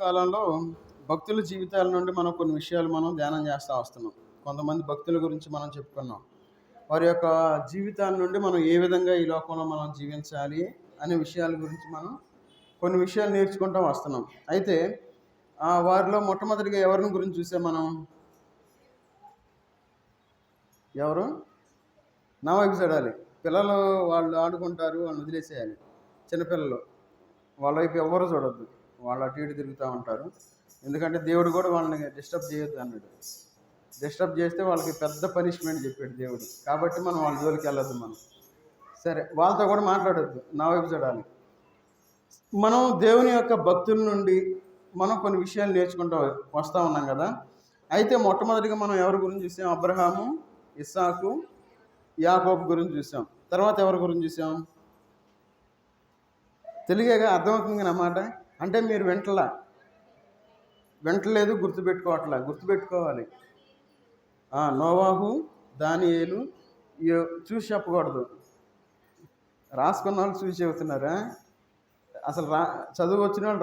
కాలంలో భక్తుల జీవితాల నుండి మనం కొన్ని విషయాలు మనం ధ్యానం చేస్తూ వస్తున్నాం. కొంతమంది భక్తుల గురించి మనం చెప్పుకున్నాం. వారి యొక్క జీవితాల నుండి మనం ఏ విధంగా ఈ లోకంలో మనం జీవించాలి అనే విషయాల గురించి మనం కొన్ని విషయాలు నేర్చుకుంటూ వస్తున్నాం. అయితే వారిలో మొట్టమొదటిగా ఎవరిని గురించి చూసాం మనం? ఎవరు? నా వైపు చూడాలి. పిల్లలు వాళ్ళు ఆడుకుంటారు, వాళ్ళని వదిలేసేయాలి. చిన్నపిల్లలు వాళ్ళ వైపు ఎవరు చూడొద్దు. వాళ్ళు అటు ఇటు తిరుగుతూ ఉంటారు. ఎందుకంటే దేవుడు కూడా వాళ్ళని డిస్టర్బ్ చేయొద్దు అన్నాడు. డిస్టర్బ్ చేస్తే వాళ్ళకి పెద్ద పనిష్మెంట్ చెప్పాడు దేవుడు. కాబట్టి మనం వాళ్ళ జోలికి వెళ్ళొద్దు. మనం సరే వాళ్ళతో కూడా మాట్లాడొద్దు, నా వైపు చూడాలి. మనం దేవుని యొక్క భక్తుల నుండి మనం కొన్ని విషయాలు నేర్చుకుంటూ వస్తూ ఉన్నాం కదా. అయితే మొట్టమొదటిగా మనం ఎవరి గురించి చూసాం? అబ్రహాము, ఇస్సాకు, యాకోబు గురించి చూసాం. తర్వాత ఎవరి గురించి చూసాం? తెలియగా అర్థమవుతుంది అన్నమాట. అంటే మీరు వెంటలేదు, గుర్తుపెట్టుకోవాలి. నోవాహు, దానియేలు చూసి చెప్పకూడదు. రాసుకున్న వాళ్ళు చూసి చెబుతున్నారా? అసలు చదువు వచ్చిన వాళ్ళు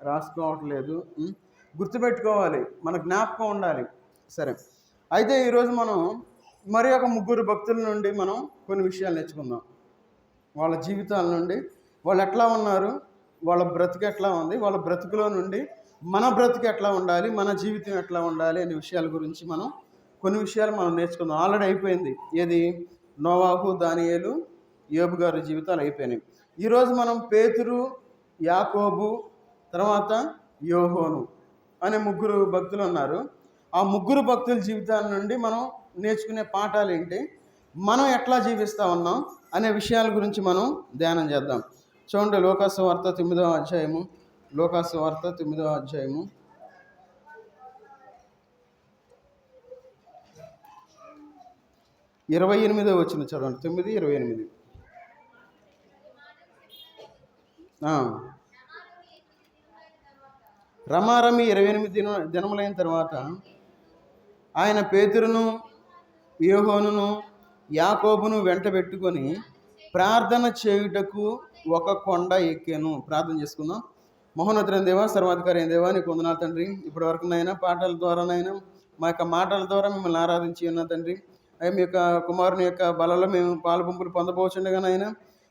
రాసుకోవట్లేదు. గుర్తుపెట్టుకోవాలి, మన జ్ఞాపకం ఉండాలి. సరే, అయితే ఈరోజు మనం మరి ఒక ముగ్గురు భక్తుల నుండి మనం కొన్ని విషయాలు నేర్చుకుందాం. వాళ్ళ జీవితాల నుండి వాళ్ళు ఎట్లా ఉన్నారు, వాళ్ళ బ్రతుకు ఎట్లా ఉంది, వాళ్ళ బ్రతుకులో నుండి మన బ్రతుకు ఎట్లా ఉండాలి, మన జీవితం ఎట్లా ఉండాలి అనే విషయాల గురించి మనం కొన్ని విషయాలు మనం నేర్చుకుందాం. ఆల్రెడీ అయిపోయింది. ఏది? నోవాహు, దానియేలు, యోబు గారి జీవితాలు అయిపోయినాయి. ఈరోజు మనం పేతురు, యాకోబు, తర్వాత యోహోను అనే ముగ్గురు భక్తులు ఉన్నారు. ఆ ముగ్గురు భక్తుల జీవితాల నుండి మనం నేర్చుకునే పాఠాలు ఏంటి, మనం ఎట్లా జీవిస్తూ ఉన్నాం అనే విషయాల గురించి మనం ధ్యానం చేద్దాం. చూడండి, లోకాసు వార్త 9వ అధ్యాయము. లోకాసు వార్త 9వ అధ్యాయము 28వ వచనం చదవండి. 9:28. రమారమి 28 దినములైన తర్వాత ఆయన పేతురును, యోహోనును, యాకోబును వెంట పెట్టుకొని ప్రార్థన చేయుటకు ఒక కొండ ఎక్కాను. ప్రార్థన చేసుకుందాం. మహోన్నతుడైన దేవా, సర్వాధికారి అయిన దేవా, నీకు వందనాలు తండ్రి. ఇప్పటి వరకునైనా పాటల ద్వారానైనా మా యొక్క మాటల ద్వారా మిమ్మల్ని ఆరాధించి ఉన్నా తండ్రి. మీ యొక్క కుమారుని యొక్క బలలో మేము పాలుపంపులు పొందబోచుండగానైనా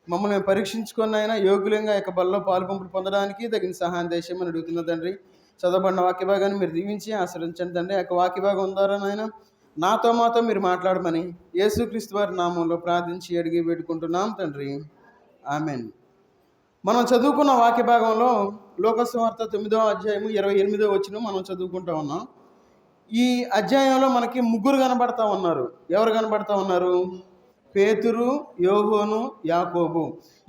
మమ్మల్ని మేము పరీక్షించుకున్నైనా యోగ్యులంగా యొక్క బలలో పాలుపంపులు పొందడానికి తగిన సహాయం దేశమని అడుగుతున్న తండ్రి. చదవబడిన వాక్య భాగాన్ని మీరు దీవించి ఆశ్రయించండి తండ్రి. ఆ యొక్క వాక్య భాగం ద్వారానైనా మాతో మీరు మాట్లాడమని యేసుక్రీస్తు వారి నామంలో ప్రార్థించి అడిగి పెట్టుకుంటున్నాం తండ్రి. ఆమెన్. మనం చదువుకున్న వాక్య భాగంలో లోకాసు వార్త 9వ అధ్యాయము 28వ వచనం మనం చదువుకుంటూ ఉన్నాం. ఈ అధ్యాయంలో మనకి ముగ్గురు కనబడతా ఉన్నారు. ఎవరు కనబడతా ఉన్నారు? పేతురు, యోహోను, యాకోబు.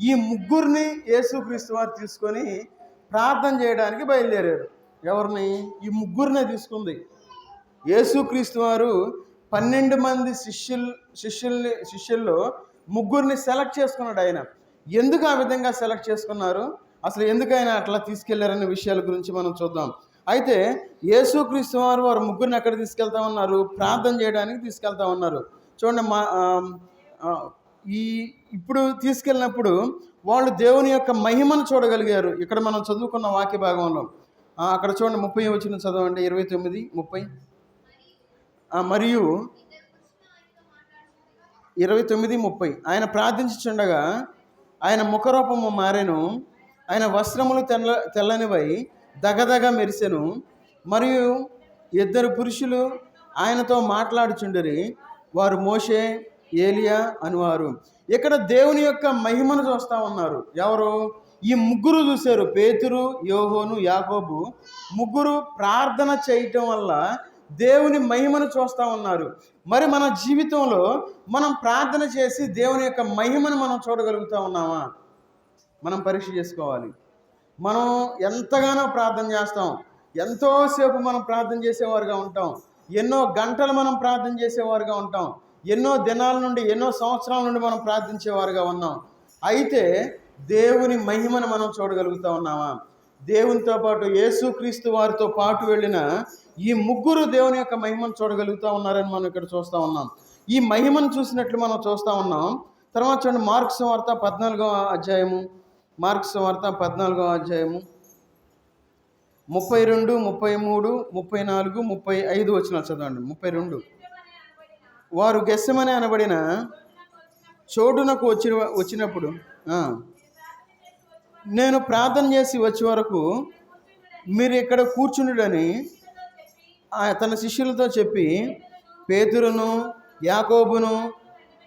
ఈ ముగ్గురిని యేసుక్రీస్తు వారు తీసుకొని ప్రార్థన చేయడానికి బయలుదేరారు. ఎవరిని? ఈ ముగ్గురినే తీసుకుంది యేసుక్రీస్తు వారు. 12 మంది శిష్యుల్లో ముగ్గురిని సెలెక్ట్ చేసుకున్నాడు ఆయన. ఎందుకు ఆ విధంగా సెలెక్ట్ చేసుకున్నారు, అసలు ఎందుకైనా అట్లా తీసుకెళ్లారనే విషయాల గురించి మనం చూద్దాం. అయితే యేసుక్రీస్తు వారు ముగ్గురిని ఎక్కడ తీసుకెళ్తా ఉన్నారు? ప్రార్థన చేయడానికి తీసుకెళ్తా ఉన్నారు. చూడండి, ఇప్పుడు తీసుకెళ్ళినప్పుడు వాళ్ళు దేవుని యొక్క మహిమను చూడగలిగారు. ఇక్కడ మనం చదువుకున్న వాక్య భాగంలో అక్కడ చూడండి, 30వ వచనం చదవండి. 29, 30. మరియు 29, 30. ఆయన ప్రార్థించుచుండగా ఆయన ముఖరూపము మారెను, ఆయన వస్త్రములు తెల్లనివై దగదగ మెరిసెను. మరియు 2 పురుషులు ఆయనతో మాట్లాడుచుండరి. వారు మోషే, ఏలియా అనువారు. ఇక్కడ దేవుని యొక్క మహిమను చూస్తూ ఉన్నారు. ఎవరు? ఈ ముగ్గురు చూశారు. పేతురు, యోహోను, యాకోబు ముగ్గురు ప్రార్థన చేయటం వల్ల దేవుని మహిమను చూస్తూ ఉన్నారు. మరి మన జీవితంలో మనం ప్రార్థన చేసి దేవుని యొక్క మహిమను మనం చూడగలుగుతూ ఉన్నామా? మనం పరీక్ష చేసుకోవాలి. మనం ఎంతగానో ప్రార్థన చేస్తాం, ఎంతోసేపు మనం ప్రార్థన చేసేవారుగా ఉంటాం, ఎన్నో గంటలు మనం ప్రార్థన చేసేవారుగా ఉంటాం, ఎన్నో దినాల నుండి, ఎన్నో సంవత్సరాల నుండి మనం ప్రార్థించేవారుగా ఉన్నాం. అయితే దేవుని మహిమను మనం చూడగలుగుతూ ఉన్నామా? దేవునితో పాటు యేసుక్రీస్తు వారితో పాటు వెళ్ళిన ఈ ముగ్గురు దేవుని యొక్క మహిమను చూడగలుగుతూ ఉన్నారని మనం ఇక్కడ చూస్తూ ఉన్నాం. ఈ మహిమను చూసినట్లు మనం చూస్తూ ఉన్నాం. తర్వాత చూడండి, మార్కు సువార్త 14వ అధ్యాయము. మార్కు సువార్త 14వ అధ్యాయము 32, 33, 34, 35 వచనాలు చదవండి. 32. వారు గెస్సెమనే అనబడిన చోటునకు వచ్చినప్పుడు నేను ప్రార్థన చేసి వచ్చే వరకు మీరు ఇక్కడ కూర్చుండుడని తన శిష్యులతో చెప్పి పేతురును, యాకోబును,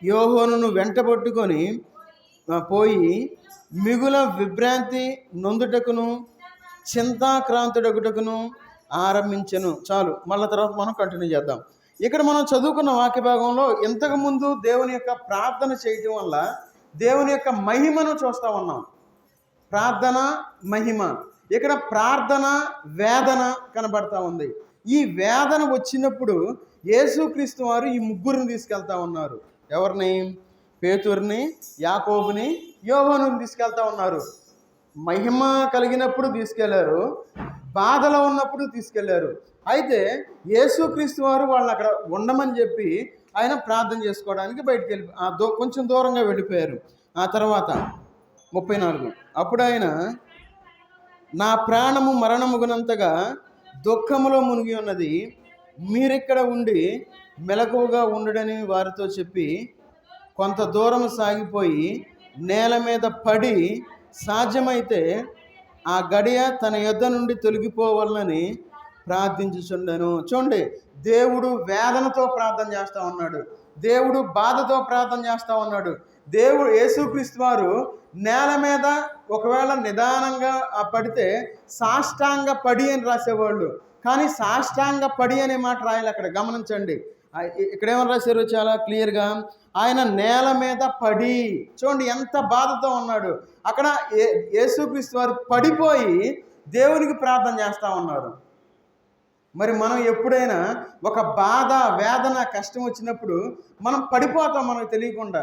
యోహోనును వెంటబట్టుకొని పోయి మిగుల విభ్రాంతి నొందుటకును చింతాక్రాంతుడగుటకును ఆరంభించెను. చాలు, మళ్ళీ తర్వాత మనం కంటిన్యూ చేద్దాం. ఇక్కడ మనం చదువుకున్న వాక్య భాగంలో ఇంతకుముందు దేవుని యొక్క ప్రార్థన చేయటం వల్ల దేవుని యొక్క మహిమను చూస్తూ ఉన్నాం. ప్రార్థన, మహిమ. ఇక్కడ ప్రార్థన, వేదన కనబడతా ఉంది. ఈ వేదన వచ్చినప్పుడు యేసుక్రీస్తు వారు ఈ ముగ్గురిని తీసుకెళ్తా ఉన్నారు. ఎవరిని? పేతురుని, యాకోబుని, యోహోనుని తీసుకెళ్తా ఉన్నారు. మహిమ కలిగినప్పుడు తీసుకెళ్లారు, బాధలో ఉన్నప్పుడు తీసుకెళ్లారు. అయితే యేసుక్రీస్తు వారు వాళ్ళని అక్కడ ఉండమని చెప్పి ఆయన ప్రార్థన చేసుకోవడానికి బయటికి వెళ్ళి కొంచెం దూరంగా వెళ్ళిపోయారు. ఆ తర్వాత 34, అప్పుడు ఆయన నా ప్రాణము మరణముగునంతగా దుఃఖములో మునిగి ఉన్నది, మీరిక్కడ ఉండి మెలకువగా ఉండడని వారితో చెప్పి కొంత దూరం సాగిపోయి నేల మీద పడి సాధ్యమైతే ఆ గడియ తన యొద్ద నుండి తొలగిపోవాలని ప్రార్థించుచుండెను. చూడండి, దేవుడు వేదనతో ప్రార్థన చేస్తూ ఉన్నాడు, దేవుడు బాధతో ప్రార్థన చేస్తూ ఉన్నాడు. దేవుడు యేసుక్రీస్తు వారు నేల మీద ఒకవేళ నిదానంగా పడితే సాష్టాంగ పడి అని రాసేవాళ్ళు, కానీ సాష్టాంగ పడి అనే మాట రాయాలి. అక్కడ గమనించండి, ఇక్కడ ఏమని రాశారు చాలా క్లియర్గా, ఆయన నేల మీద పడి. చూడండి ఎంత బాధతో ఉన్నాడు. అక్కడ యేసుక్రీస్తు వారు పడిపోయి దేవునికి ప్రార్థన చేస్తూ ఉన్నారు. మరి మనం ఎప్పుడైనా ఒక బాధ, వేదన, కష్టం వచ్చినప్పుడు మనం పడిపోతాం మనకు తెలియకుండా.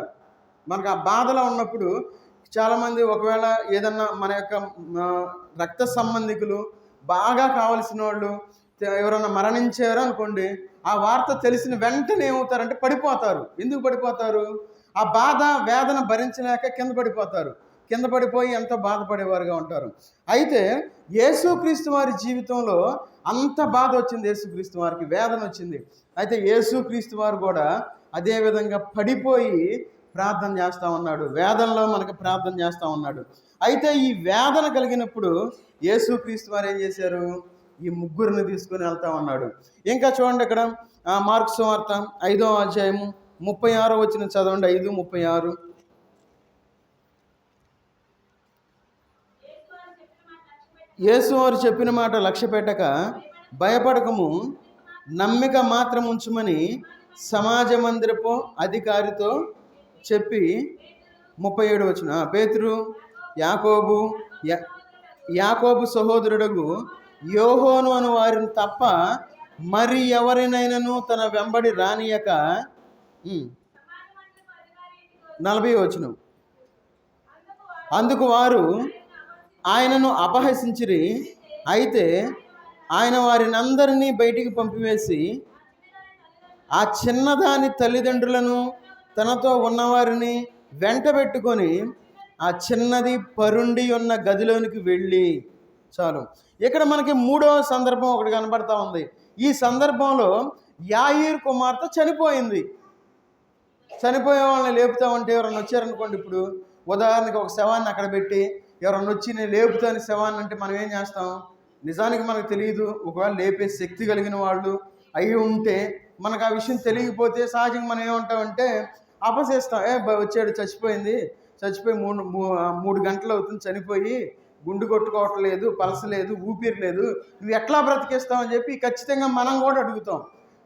మనకు ఆ బాధలో ఉన్నప్పుడు చాలామంది ఒకవేళ ఏదన్నా మన యొక్క రక్త సంబంధికులు, బాగా కావలసిన వాళ్ళు ఎవరన్నా మరణించారు అనుకోండి, ఆ వార్త తెలిసిన వెంటనే ఏమవుతారంటే పడిపోతారు. ఎందుకు పడిపోతారు? ఆ బాధ, వేదన భరించలేక కింద పడిపోతారు. కింద పడిపోయి ఎంతో బాధపడేవారుగా ఉంటారు. అయితే యేసుక్రీస్తు వారి జీవితంలో అంత బాధ వచ్చింది, యేసుక్రీస్తు వారికి వేదన వచ్చింది. అయితే యేసుక్రీస్తు వారు కూడా అదే విధంగా పడిపోయి ప్రార్థన చేస్తూ ఉన్నాడు, వేదనలో మనకు ప్రార్థన చేస్తూ ఉన్నాడు. అయితే ఈ వేదన కలిగినప్పుడు యేసుక్రీస్తు వారు ఏం చేశారు? ఈ ముగ్గురిని తీసుకొని వెళ్తా ఉన్నాడు. ఇంకా చూడండి, ఇక్కడ మార్కు సువార్త 5వ అధ్యాయము 36వ వచనం చదవండి. 5:36. యేసు వారు చెప్పిన మాట లక్ష్య పెట్టక భయపడకము, నమ్మిక మాత్రం ఉంచుమని సమాజ మందిరపు అధికారితో చెప్పి 37వ వచనం. పేతురు, యాకోబు సహోదరుడగు యోహోను అను వారిని తప్ప మరి ఎవరినైనాను తన వెంబడి రానియక 40వ వచనం. అందుకు వారు ఆయనను అపహసించిరి. అయితే ఆయన వారిని అందరినీ బయటికి పంపివేసి ఆ చిన్నదాని తల్లిదండ్రులను తనతో ఉన్నవారిని వెంటబెట్టుకొని ఆ చిన్నది పరుండి ఉన్న గదిలోనికి వెళ్ళి. చాలు, ఇక్కడ మనకి 3వ సందర్భం ఒకటి కనబడతా ఉంది. ఈ సందర్భంలో యాయీరు కుమార్తె చనిపోయింది. చనిపోయే వాళ్ళని లేపుతా ఉంటే ఎవరన్నా వచ్చారనుకోండి, ఇప్పుడు ఉదాహరణకి ఒక శవాన్ని అక్కడ పెట్టి ఎవరన్నా వచ్చి నేను లేపుతాను శవాన్ని అంటే మనం ఏం చేస్తాం? నిజానికి మనకు తెలియదు. ఒకవేళ లేపే శక్తి కలిగిన వాళ్ళు అయి ఉంటే, మనకు ఆ విషయం తెలియకపోతే సహజంగా మనం ఏమంటామంటే అపసేస్తాం. వచ్చాడు, చచ్చిపోయి 3 గంటలు అవుతుంది, చనిపోయి గుండు కొట్టుకోవట్లేదు, పలసలేదు, ఊపిరి లేదు, నువ్వు ఎట్లా బ్రతికేస్తావని చెప్పి ఖచ్చితంగా మనం కూడా అడుగుతాం.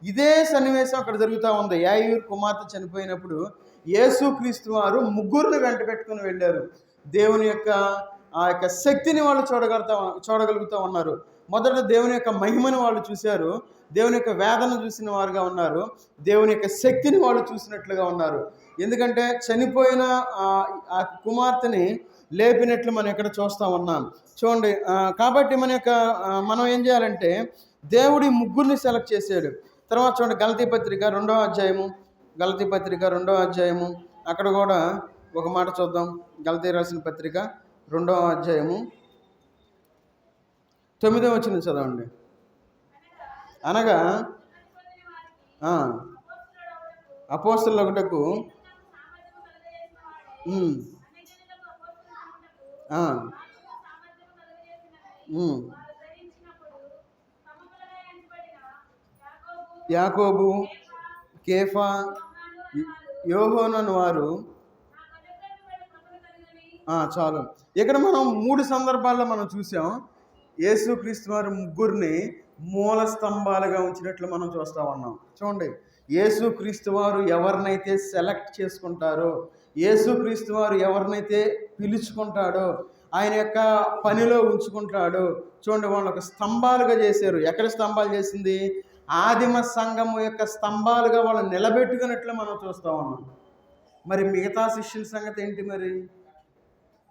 ఇదే సన్నివేశం అక్కడ జరుగుతూ ఉంది. యాయీరు కుమార్తె చనిపోయినప్పుడు యేసుక్రీస్తు వారు ముగ్గురిని వెంట పెట్టుకుని వెళ్ళారు. దేవుని యొక్క ఆ యొక్క శక్తిని వాళ్ళు చూడగలుగుతూ ఉన్నారు. మొదట దేవుని యొక్క మహిమను వాళ్ళు చూశారు, దేవుని యొక్క వేదన చూసిన వారుగా ఉన్నారు, దేవుని యొక్క శక్తిని వాళ్ళు చూసినట్లుగా ఉన్నారు. ఎందుకంటే చనిపోయిన ఆ కుమార్తెని లేపినట్లు మనం ఇక్కడ చూస్తూ ఉన్నాం. చూడండి, కాబట్టి మనం ఏం చేయాలంటే దేవుడి ముగ్గురిని సెలెక్ట్ చేశాడు. తర్వాత చూడండి, గలతీ పత్రిక 2వ అధ్యాయము అక్కడ కూడా ఒక మాట చూద్దాం. గలతీ రాసిన పత్రిక 2వ అధ్యాయము 9వ వచనం చదవండి. అనగా అపోస్తలులగుటకు యాకోబు, కేఫా, యోహాను అను వారు. చాలు. ఇక్కడ మనం 3 సందర్భాల్లో మనం చూసాం యేసుక్రీస్తు వారు ముగ్గురిని మూల స్తంభాలుగా ఉంచినట్లు మనం చూస్తూ ఉన్నాం. చూడండి, యేసుక్రీస్తు వారు ఎవరినైతే సెలెక్ట్ చేసుకుంటారో, యేసుక్రీస్తు వారు ఎవరినైతే పిలుచుకుంటాడో, ఆయన యొక్క పనిలో ఉంచుకుంటాడో, చూడండి వాళ్ళు ఒక స్తంభాలుగా చేశారు. ఎక్కడ స్తంభాలు చేసింది? ఆదిమ సంఘము యొక్క స్తంభాలుగా వాళ్ళు నిలబెట్టుకున్నట్లు మనం చూస్తూ ఉన్నాం. మరి మిగతా శిష్యుల సంగతి ఏంటి? మరి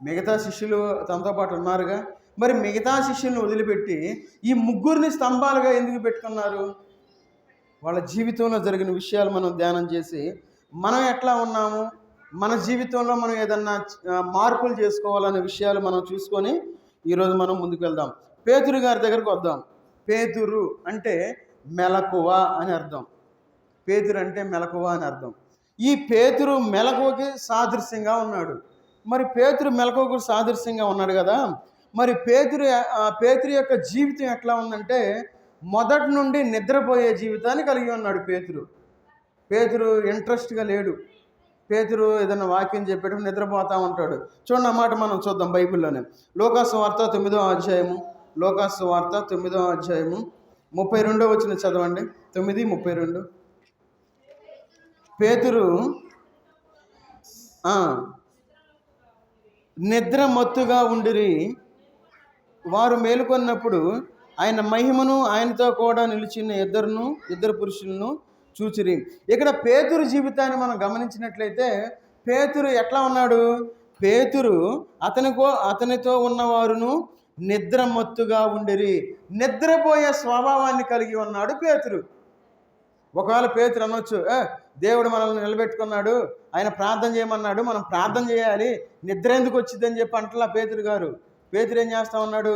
మిగతా శిష్యులు తనతో పాటు ఉన్నారుగా. మరి మిగతా శిష్యులను వదిలిపెట్టి ఈ ముగ్గురిని స్తంభాలుగా ఎందుకు పెట్టుకున్నారు? వాళ్ళ జీవితంలో జరిగిన విషయాలు మనం ధ్యానం చేసి మనం ఎట్లా ఉన్నాము, మన జీవితంలో మనం ఏదన్నా మార్పులు చేసుకోవాలనే విషయాలు మనం చూసుకొని ఈరోజు మనం ముందుకు వెళ్దాం. పేతురు గారి దగ్గరకు వద్దాం. పేతురు అంటే మెలకువ అని అర్థం. పేతురు అంటే మెలకువ అని అర్థం. ఈ పేతురు మెలకువకి సాదృశ్యంగా ఉన్నాడు. మరి పేతురు మెలకువకు సాదృశ్యంగా ఉన్నాడు కదా. మరి పేతురు యొక్క జీవితం ఎట్లా ఉందంటే మొదటి నుండి నిద్రపోయే జీవితాన్ని కలిగి ఉన్నాడు. పేతురు ఇంట్రెస్ట్గా లేడు. పేతురు ఏదైనా వాక్యం చెప్పేటప్పుడు నిద్రపోతూ ఉంటాడు. చూడండి, అన్నమాట మనం చూద్దాం బైబిల్లోనే. లోకాసు వార్త 9వ అధ్యాయము, లోకాసు వార్త 9వ అధ్యాయము 32వ వచనం చదవండి. 9:32. పేతురు నిద్ర మత్తుగా ఉండిరి. వారు మేలుకొన్నప్పుడు ఆయన మహిమను ఆయనతో కూడా నిలిచిన ఇద్దరు పురుషులను చూచిరి. ఇక్కడ పేతురు జీవితాన్ని మనం గమనించినట్లయితే పేతురు ఎట్లా ఉన్నాడు? పేతురు అతనితో ఉన్నవారును నిద్ర మత్తుగా ఉండిరి. నిద్రపోయే స్వభావాన్ని కలిగి ఉన్నాడు పేతురు. ఒకవేళ పేతురు అనొచ్చు, దేవుడు మనల్ని నిలబెట్టుకున్నాడు, ఆయన ప్రార్థన చేయమన్నాడు, మనం ప్రార్థన చేయాలి, నిద్ర ఎందుకు వచ్చిందని చెప్పి అంటలా పేతురు గారు. పేతురు ఏం చేస్తూ ఉన్నాడు?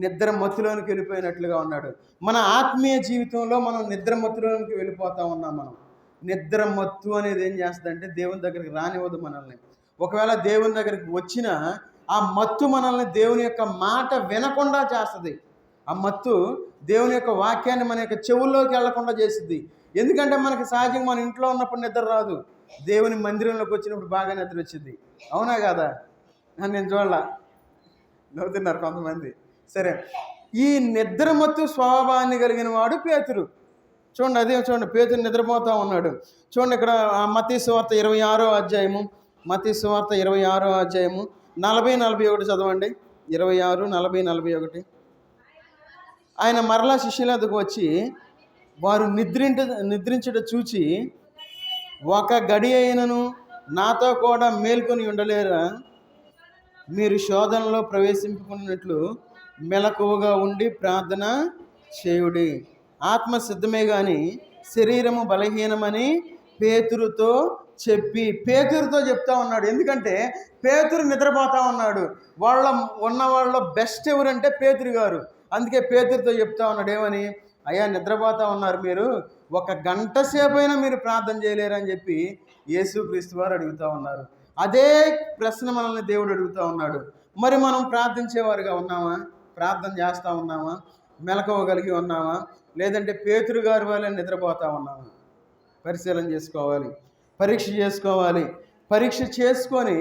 నిద్ర మత్తులోనికి వెళ్ళిపోయినట్లుగా ఉన్నాడు. మన ఆత్మీయ జీవితంలో మనం నిద్ర మత్తులోనికి వెళ్ళిపోతూ ఉన్నాం. మనం నిద్ర మత్తు అనేది ఏం చేస్తుందంటే దేవుని దగ్గరికి రానివ్వదు మనల్ని. ఒకవేళ దేవుని దగ్గరికి వచ్చినా ఆ మత్తు మనల్ని దేవుని యొక్క మాట వినకుండా చేస్తుంది. ఆ మత్తు దేవుని యొక్క వాక్యాన్ని మన యొక్క చెవుల్లోకి వెళ్లకుండా చేస్తుంది. ఎందుకంటే మనకి సహజంగా మన ఇంట్లో ఉన్నప్పుడు నిద్ర రాదు, దేవుని మందిరంలోకి వచ్చినప్పుడు బాగా నిద్ర వచ్చింది. అవునా కాదా? నేను చూడాల, నవ్వుతున్నారు కొంతమంది. సరే, ఈ నిద్రమత్తు స్వభావాన్ని కలిగిన వాడు పేతురు. చూడండి, అదే చూడండి, పేతురు నిద్రపోతూ ఉన్నాడు. చూడండి, ఇక్కడ మత్తయి సువార్త 26వ అధ్యాయము, మత్తయి సువార్త 26వ అధ్యాయము 40-41 చదవండి. 26, 40, 41. ఆయన మరలా శిష్యుల వద్దకు వచ్చి వారు నిద్రించుట చూచి, ఒక గడి అయినను నాతో కూడా మేల్కొని ఉండలేరా? మీరు శోధనలో ప్రవేశింపుకున్నట్లు మెలకువగా ఉండి ప్రార్థన చేయుడి. ఆత్మ సిద్ధమే కానీ శరీరము బలహీనమని పేతురుతో చెప్తా ఉన్నాడు. ఎందుకంటే పేతురు నిద్రపోతా ఉన్నాడు. వాళ్ళలో బెస్ట్ ఎవరంటే పేతురు గారు. అందుకే పేతురుతో చెప్తా ఉన్నాడు ఏమని? అయ్యా, నిద్రపోతా ఉన్నారు మీరు, 1 గంట సేపైనా మీరు ప్రార్థన చేయలేరని చెప్పి యేసుక్రీస్తు వారు అడుగుతూ ఉన్నారు. అదే ప్రశ్న మనల్ని దేవుడు అడుగుతూ ఉన్నాడు. మరి మనం ప్రార్థించేవారుగా ఉన్నామా? ప్రార్థన చేస్తూ ఉన్నామా? మెలకువగలిగి ఉన్నామా? లేదంటే పేతురు గారి వల్ల నిద్రపోతూ ఉన్నామా? పరిశీలన చేసుకోవాలి, పరీక్ష చేసుకోవాలి. పరీక్ష చేసుకొని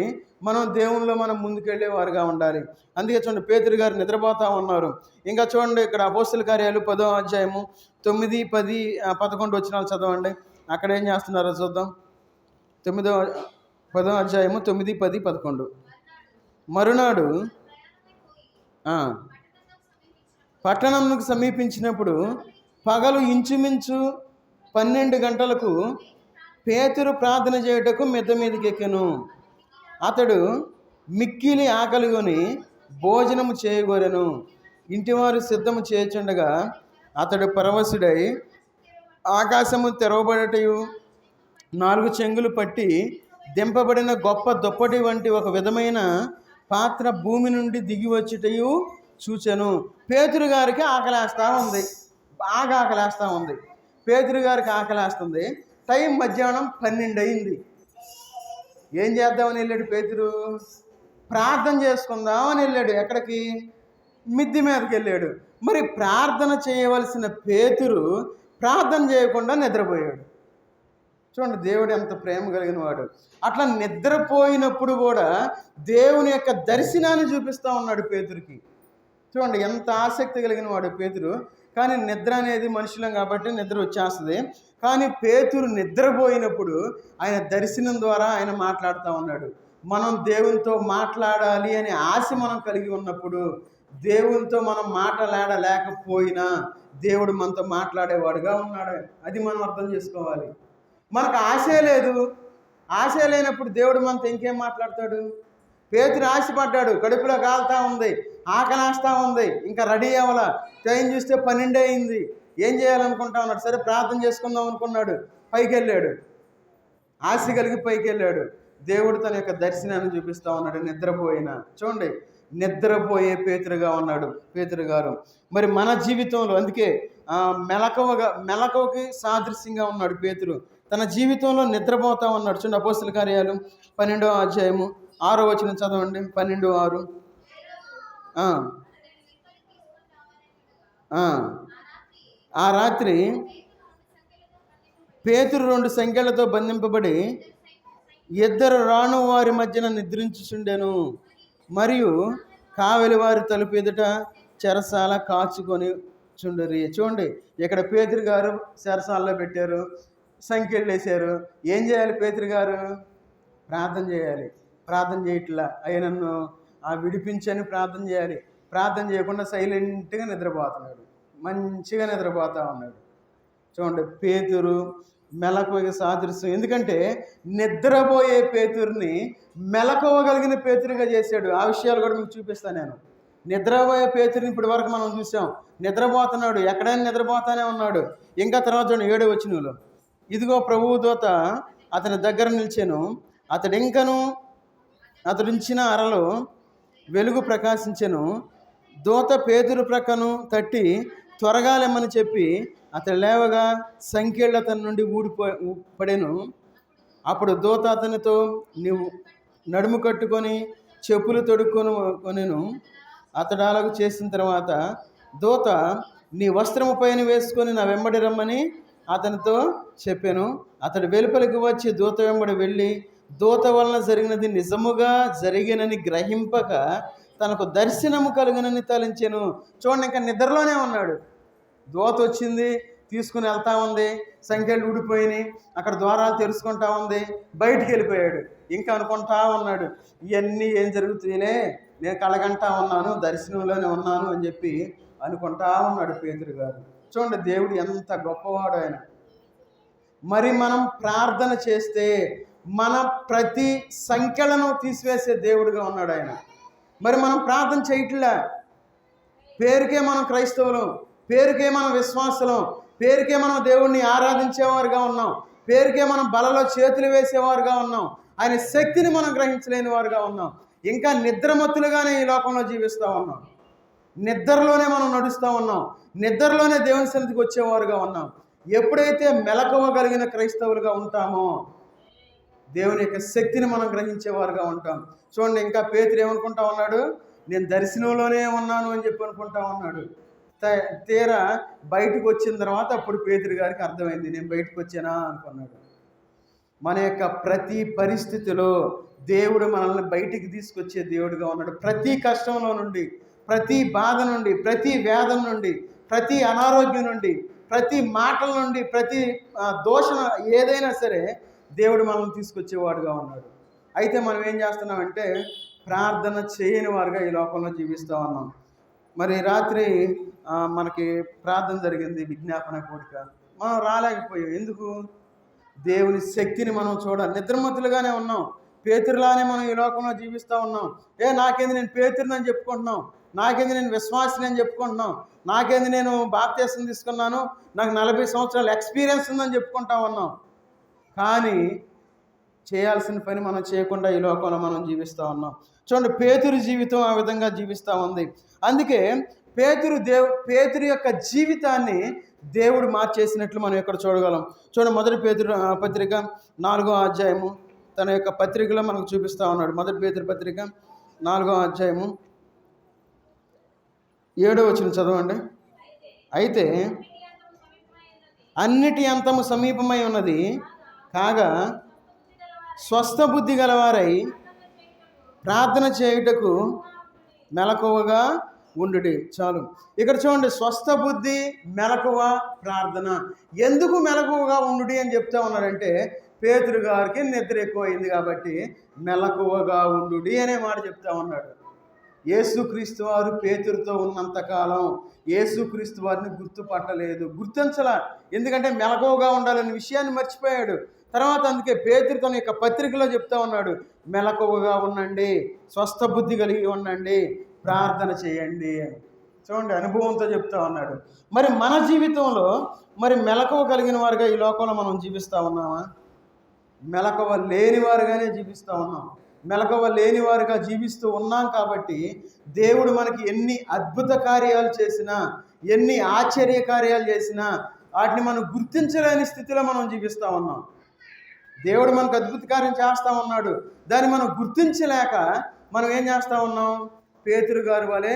మనం దేవునిలో మనం ముందుకెళ్ళేవారుగా ఉండాలి. అందుకే చూడండి, పేతురు గారు నిద్రపోతూ ఉన్నారు. ఇంకా చూడండి, ఇక్కడ అపోస్తల కార్యాలు 10వ అధ్యాయము 9, 10, 11 వచనాలు చదవండి. అక్కడ ఏం చేస్తున్నారో చూద్దాం. 10వ అధ్యాయము 9, 10, 11. మరునాడు పట్టణంకు సమీపించినప్పుడు పగలు ఇంచుమించు 12 గంటలకు పేతురు ప్రార్థన చేయుటకు మిద్ద మీదకి ఎక్కెను. అతడు మిక్కిలి ఆకలిగొని భోజనము చేయగోరెను. ఇంటివారు సిద్ధము చేయుచుండగా అతడు పరవశుడై ఆకాశము తెరవబడటయు 4 చెంగులు పట్టి దింపబడిన గొప్ప దుప్పటి వంటి ఒక విధమైన పాత్ర భూమి నుండి దిగి వచ్చుటయు చూచెను. పేతురు గారికి ఆకలేస్తూ ఉంది, బాగా ఆకలేస్తూ ఉంది. పేతురు గారికి ఆకలేస్తుంది. టైం మధ్యాహ్నం 12 అయింది. ఏం చేద్దామని వెళ్ళాడు పేతురు? ప్రార్థన చేసుకుందామని వెళ్ళాడు. ఎక్కడికి? మిద్ది మీదకి వెళ్ళాడు. మరి ప్రార్థన చేయవలసిన పేతురు ప్రార్థన చేయకుండా నిద్రపోయాడు. చూడండి, దేవుడు ఎంత ప్రేమ కలిగిన వాడు. అట్లా నిద్రపోయినప్పుడు కూడా దేవుని యొక్క దర్శనాన్ని చూపిస్తూ ఉన్నాడు పేతురికి. చూడండి ఎంత ఆసక్తి కలిగిన వాడు పేతురు. కానీ నిద్ర అనేది మనుషులం కాబట్టి నిద్ర వచ్చేస్తుంది. కానీ పేతురు నిద్రపోయినప్పుడు ఆయన దర్శనం ద్వారా ఆయన మాట్లాడుతూ ఉన్నాడు. మనం దేవునితో మాట్లాడాలి అనే ఆశ మనం కలిగి ఉన్నప్పుడు, దేవునితో మనం మాట్లాడలేకపోయినా దేవుడు మనతో మాట్లాడేవాడుగా ఉన్నాడు. అది మనం అర్థం చేసుకోవాలి. మనకు ఆశే లేదు. ఆశ లేనప్పుడు దేవుడు మనతో ఇంకేం మాట్లాడతాడు? పేతురు ఆశపడ్డాడు, కడుపులో కాలుతా ఉంది, ఆకలేస్తూ ఉంది, ఇంకా రెడీ అవ్వాల. టైం చూస్తే 12 అయింది. ఏం చేయాలనుకుంటా ఉన్నాడు? సరే ప్రార్థన చేసుకుందాం అనుకున్నాడు. పైకి వెళ్ళాడు, ఆశ కలిగి పైకి వెళ్ళాడు. దేవుడు తన యొక్క దర్శనాన్ని చూపిస్తూ ఉన్నాడు నిద్రపోయిన. చూడండి, నిద్రపోయే పేతురుగా ఉన్నాడు పేతురు గారు. మరి మన జీవితంలో అందుకే మెలకువకి సాదృశ్యంగా ఉన్నాడు పేతురు. తన జీవితంలో నిద్రపోతా ఉన్నాడు. చూడండి, అపోస్తల కార్యాలు 12వ అధ్యాయము 6వ వచనం చదవండి. 12:6. ఆ రాత్రి పేతురు 2 సంకెళ్లతో బంధింపబడి ఇద్దరు రాణు వారి మధ్యన నిద్రించుచుండెను. మరియు కావలి వారి తలుపు ఎదుట చెరసాల కాచుకొని చుండరి. చూడండి, ఇక్కడ పేతురు గారు చెరసాలలో పెట్టారు, సంఖ్యలు వేశారు. ఏం చేయాలి పేతురు గారు? ప్రార్థన చేయాలి. ప్రార్థన చేయట్లా. అయ్యా నన్ను విడిపించని ప్రార్థన చేయాలి. ప్రార్థన చేయకుండా సైలెంట్గా నిద్రపోతున్నాడు. మంచిగా నిద్రపోతూ ఉన్నాడు. చూడండి, పేతురు మెలకువగా సాదృశ్యం. ఎందుకంటే నిద్రపోయే పేతురుని మెలకువగలిగిన పేతురుగా చేశాడు. ఆ విషయాలు కూడా మీకు చూపిస్తాను నేను. నిద్రపోయే పేతురుని ఇప్పటి వరకు మనం చూసాం. నిద్రపోతున్నాడు, ఎక్కడైనా నిద్రపోతానే ఉన్నాడు. ఇంకా తర్వాత చూడండి 7వ వచనంలో, ఇదిగో ప్రభువు దూత అతని దగ్గర నిలిచాను. అతడుంచిన అరలో వెలుగు ప్రకాశించెను. దూత పేతురు ప్రక్కను తట్టి త్వరగా లెమ్మని చెప్పి అతడు లేవగా సంకెళ్ళు అతని నుండి పడెను. అప్పుడు దూత అతనితో, నీవు నడుము కట్టుకొని చెప్పులు కొనెను. అతడు అలాగూ చేసిన తర్వాత దూత, నీ వస్త్రము పైన వేసుకొని నా వెంబడి రమ్మని అతనితో చెప్పాను. అతడు వెలుపలికి వచ్చి దూత వెంబడి వెళ్ళి దూత వలన జరిగినది నిజముగా జరిగినని గ్రహింపక తనకు దర్శనము కలుగునని తలంచెను. చూడండి, ఇంకా నిద్రలోనే ఉన్నాడు. దూత వచ్చింది, తీసుకుని వెళ్తా ఉంది, సంఖ్యలు ఊడిపోయినాయి, అక్కడ ద్వారాలు తెరుచుకుంటా ఉంది, బయటికి వెళ్ళిపోయాడు. ఇంకా అనుకుంటా ఉన్నాడు, ఇవన్నీ ఏం జరుగుతాయిలే, నేను కలగంటా ఉన్నాను, దర్శనంలోనే ఉన్నాను అని చెప్పి అనుకుంటా ఉన్నాడు పేతురు గారు. చూడండి, దేవుడు ఎంత గొప్పవాడు ఆయన. మరి మనం ప్రార్థన చేస్తే మన ప్రతి సంఖ్యలను తీసివేసే దేవుడుగా ఉన్నాడు ఆయన. మరి మనం ప్రార్థన చేయట్లే. పేరుకే మనం క్రైస్తవులం, పేరుకే మనం విశ్వాసులం, పేరుకే మనం దేవుణ్ణి ఆరాధించేవారుగా ఉన్నాం, పేరుకే మనం బలలో చేతులు వేసేవారుగా ఉన్నాం, ఆయన శక్తిని మనం గ్రహించలేని వారుగా ఉన్నాం. ఇంకా నిద్రమత్తులుగానే ఈ లోకంలో జీవిస్తూ ఉన్నాం. నిద్రలోనే మనం నడుస్తూ ఉన్నాం. నిద్రలోనే దేవుని సన్నిధికి వచ్చేవారుగా ఉన్నాం. ఎప్పుడైతే మెలకువగలిగిన క్రైస్తవులుగా ఉంటామో దేవుని యొక్క శక్తిని మనం గ్రహించేవారుగా ఉంటాం. చూడండి, ఇంకా పేతురు ఏమనుకుంటా ఉన్నాడు? నేను దర్శనంలోనే ఉన్నాను అని చెప్పి అనుకుంటా ఉన్నాడు. తీరా బయటకు వచ్చిన తర్వాత అప్పుడు పేతురు గారికి అర్థమైంది, నేను బయటకు వచ్చానా అనుకున్నాడు. మన యొక్క ప్రతి పరిస్థితిలో దేవుడు మనల్ని బయటికి తీసుకొచ్చే దేవుడుగా ఉన్నాడు. ప్రతి కష్టంలో నుండి, ప్రతి బాధ నుండి, ప్రతి వేదన నుండి, ప్రతి అనారోగ్యం నుండి, ప్రతి మాటల నుండి, ప్రతి దోషం ఏదైనా సరే దేవుడు మనల్ని తీసుకొచ్చేవాడుగా ఉన్నాడు. అయితే మనం ఏం చేస్తున్నామంటే ప్రార్థన చేయని వారుగా ఈ లోకంలో జీవిస్తూ ఉన్నాం. మరి రాత్రి మనకి ప్రార్థన జరిగింది, విజ్ఞాపన కోరిక. మనం రాలేకపోయాం. ఎందుకు? దేవుని శక్తిని మనం చూడాలి. నిద్రమత్తులుగానే ఉన్నాం. పేతురులానే మనం ఈ లోకంలో జీవిస్తూ ఉన్నాం. నాకేంది నేను పేతురుని అని చెప్పుకుంటున్నాం, నాకేంది నేను విశ్వాసిని అని చెప్పుకుంటున్నాం, నాకేంది నేను బాప్తిసం తీసుకున్నాను, నాకు 40 సంవత్సరాల ఎక్స్పీరియన్స్ ఉందని చెప్పుకుంటా ఉన్నాం. కానీ చేయాల్సిన పని మనం చేయకుండా ఈ లోకంలో మనం జీవిస్తూ ఉన్నాం. చూడండి, పేతురు జీవితం ఆ విధంగా జీవిస్తూ ఉంది. అందుకే పేతురు యొక్క జీవితాన్ని దేవుడు మార్చేసినట్లు మనం ఇక్కడ చూడగలం. చూడండి, మొదటి పేతురు పత్రిక 4వ అధ్యాయము తన యొక్క పత్రికలో మనకు చూపిస్తూ ఉన్నాడు. మొదటి పేతురు పత్రిక 4వ అధ్యాయము 7వ వచనం చదవండి. అయితే అన్నిటి అంతము సమీపమై ఉన్నది, కాగా స్వస్థ బుద్ధి గలవారై ప్రార్థన చేయుటకు మెలకువగా ఉండుడి. చాలు. ఇక్కడ చూడండి, స్వస్థ బుద్ధి, మెలకువ, ప్రార్థన. ఎందుకు మెలకువగా ఉండుడి అని చెప్తా ఉన్నారంటే, పేతురు గారికి నిద్ర ఎక్కువైంది కాబట్టి మెలకువగా ఉండుడి అనే మాట చెప్తా ఉన్నాడు. యేసుక్రీస్తు వారు పేతురుతో ఉన్నంతకాలం యేసుక్రీస్తు వారిని గుర్తుపట్టలేదు, గుర్తించలా. ఎందుకంటే మెలకువగా ఉండాలనే విషయాన్ని మర్చిపోయాడు. తర్వాత అందుకే పేతురు తన యొక్క పత్రికలో చెప్తా ఉన్నాడు, మెలకువగా ఉండండి, స్వస్థ బుద్ధి కలిగి ఉండండి, ప్రార్థన చేయండి అని. చూడండి, అనుభవంతో చెప్తా ఉన్నాడు. మరి మన జీవితంలో మరి మెలకువ కలిగిన వారుగా ఈ లోకంలో మనం జీవిస్తూ ఉన్నామా? మెలకువ లేని వారుగానే జీవిస్తూ ఉన్నాం. మెలకువ లేని వారుగా జీవిస్తూ ఉన్నాం కాబట్టి దేవుడు మనకి ఎన్ని అద్భుత కార్యాలు చేసినా, ఎన్ని ఆశ్చర్య కార్యాలు చేసినా వాటిని మనం గుర్తించలేని స్థితిలో మనం జీవిస్తూ ఉన్నాం. దేవుడు మనకు అద్భుత కార్యం చేస్తూ ఉన్నాడు, దాన్ని మనం గుర్తించలేక మనం ఏం చేస్తూ ఉన్నాం? పేతురు గారి వలె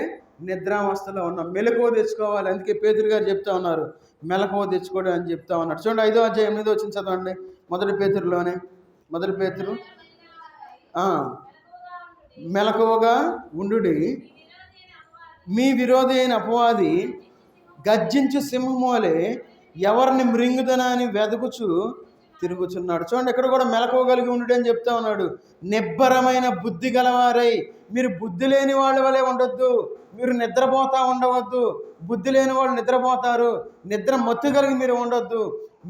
నిద్రావస్థలో ఉన్నాం. మెలకువ తెచ్చుకోవాలి. అందుకే పేతురు గారు చెప్తా ఉన్నారు, మెలకువ తెచ్చుకోవడం అని చెప్తా ఉన్నాడు. చూడండి, 5వ అధ్యాయం 8వ వచనం చదవండి. మొదటి పేతురు మెలకువగా ఉండుడి, మీ విరోధి అయిన అపవాది గర్జించు సింహము వలె ఎవరిని మృంగుదనని వెతుకుచు తిరుగుచున్నాడు. చూడండి, ఇక్కడ కూడా మెలకువ కలిగి ఉండుడి అని చెప్తా ఉన్నాడు. నిబ్బరమైన బుద్ధి గలవారై, మీరు బుద్ధి లేని వాళ్ళ వలె ఉండొద్దు, మీరు నిద్రపోతా ఉండవద్దు. బుద్ధి లేని వాళ్ళు నిద్రపోతారు, నిద్ర మత్తు కలిగి మీరు ఉండొద్దు,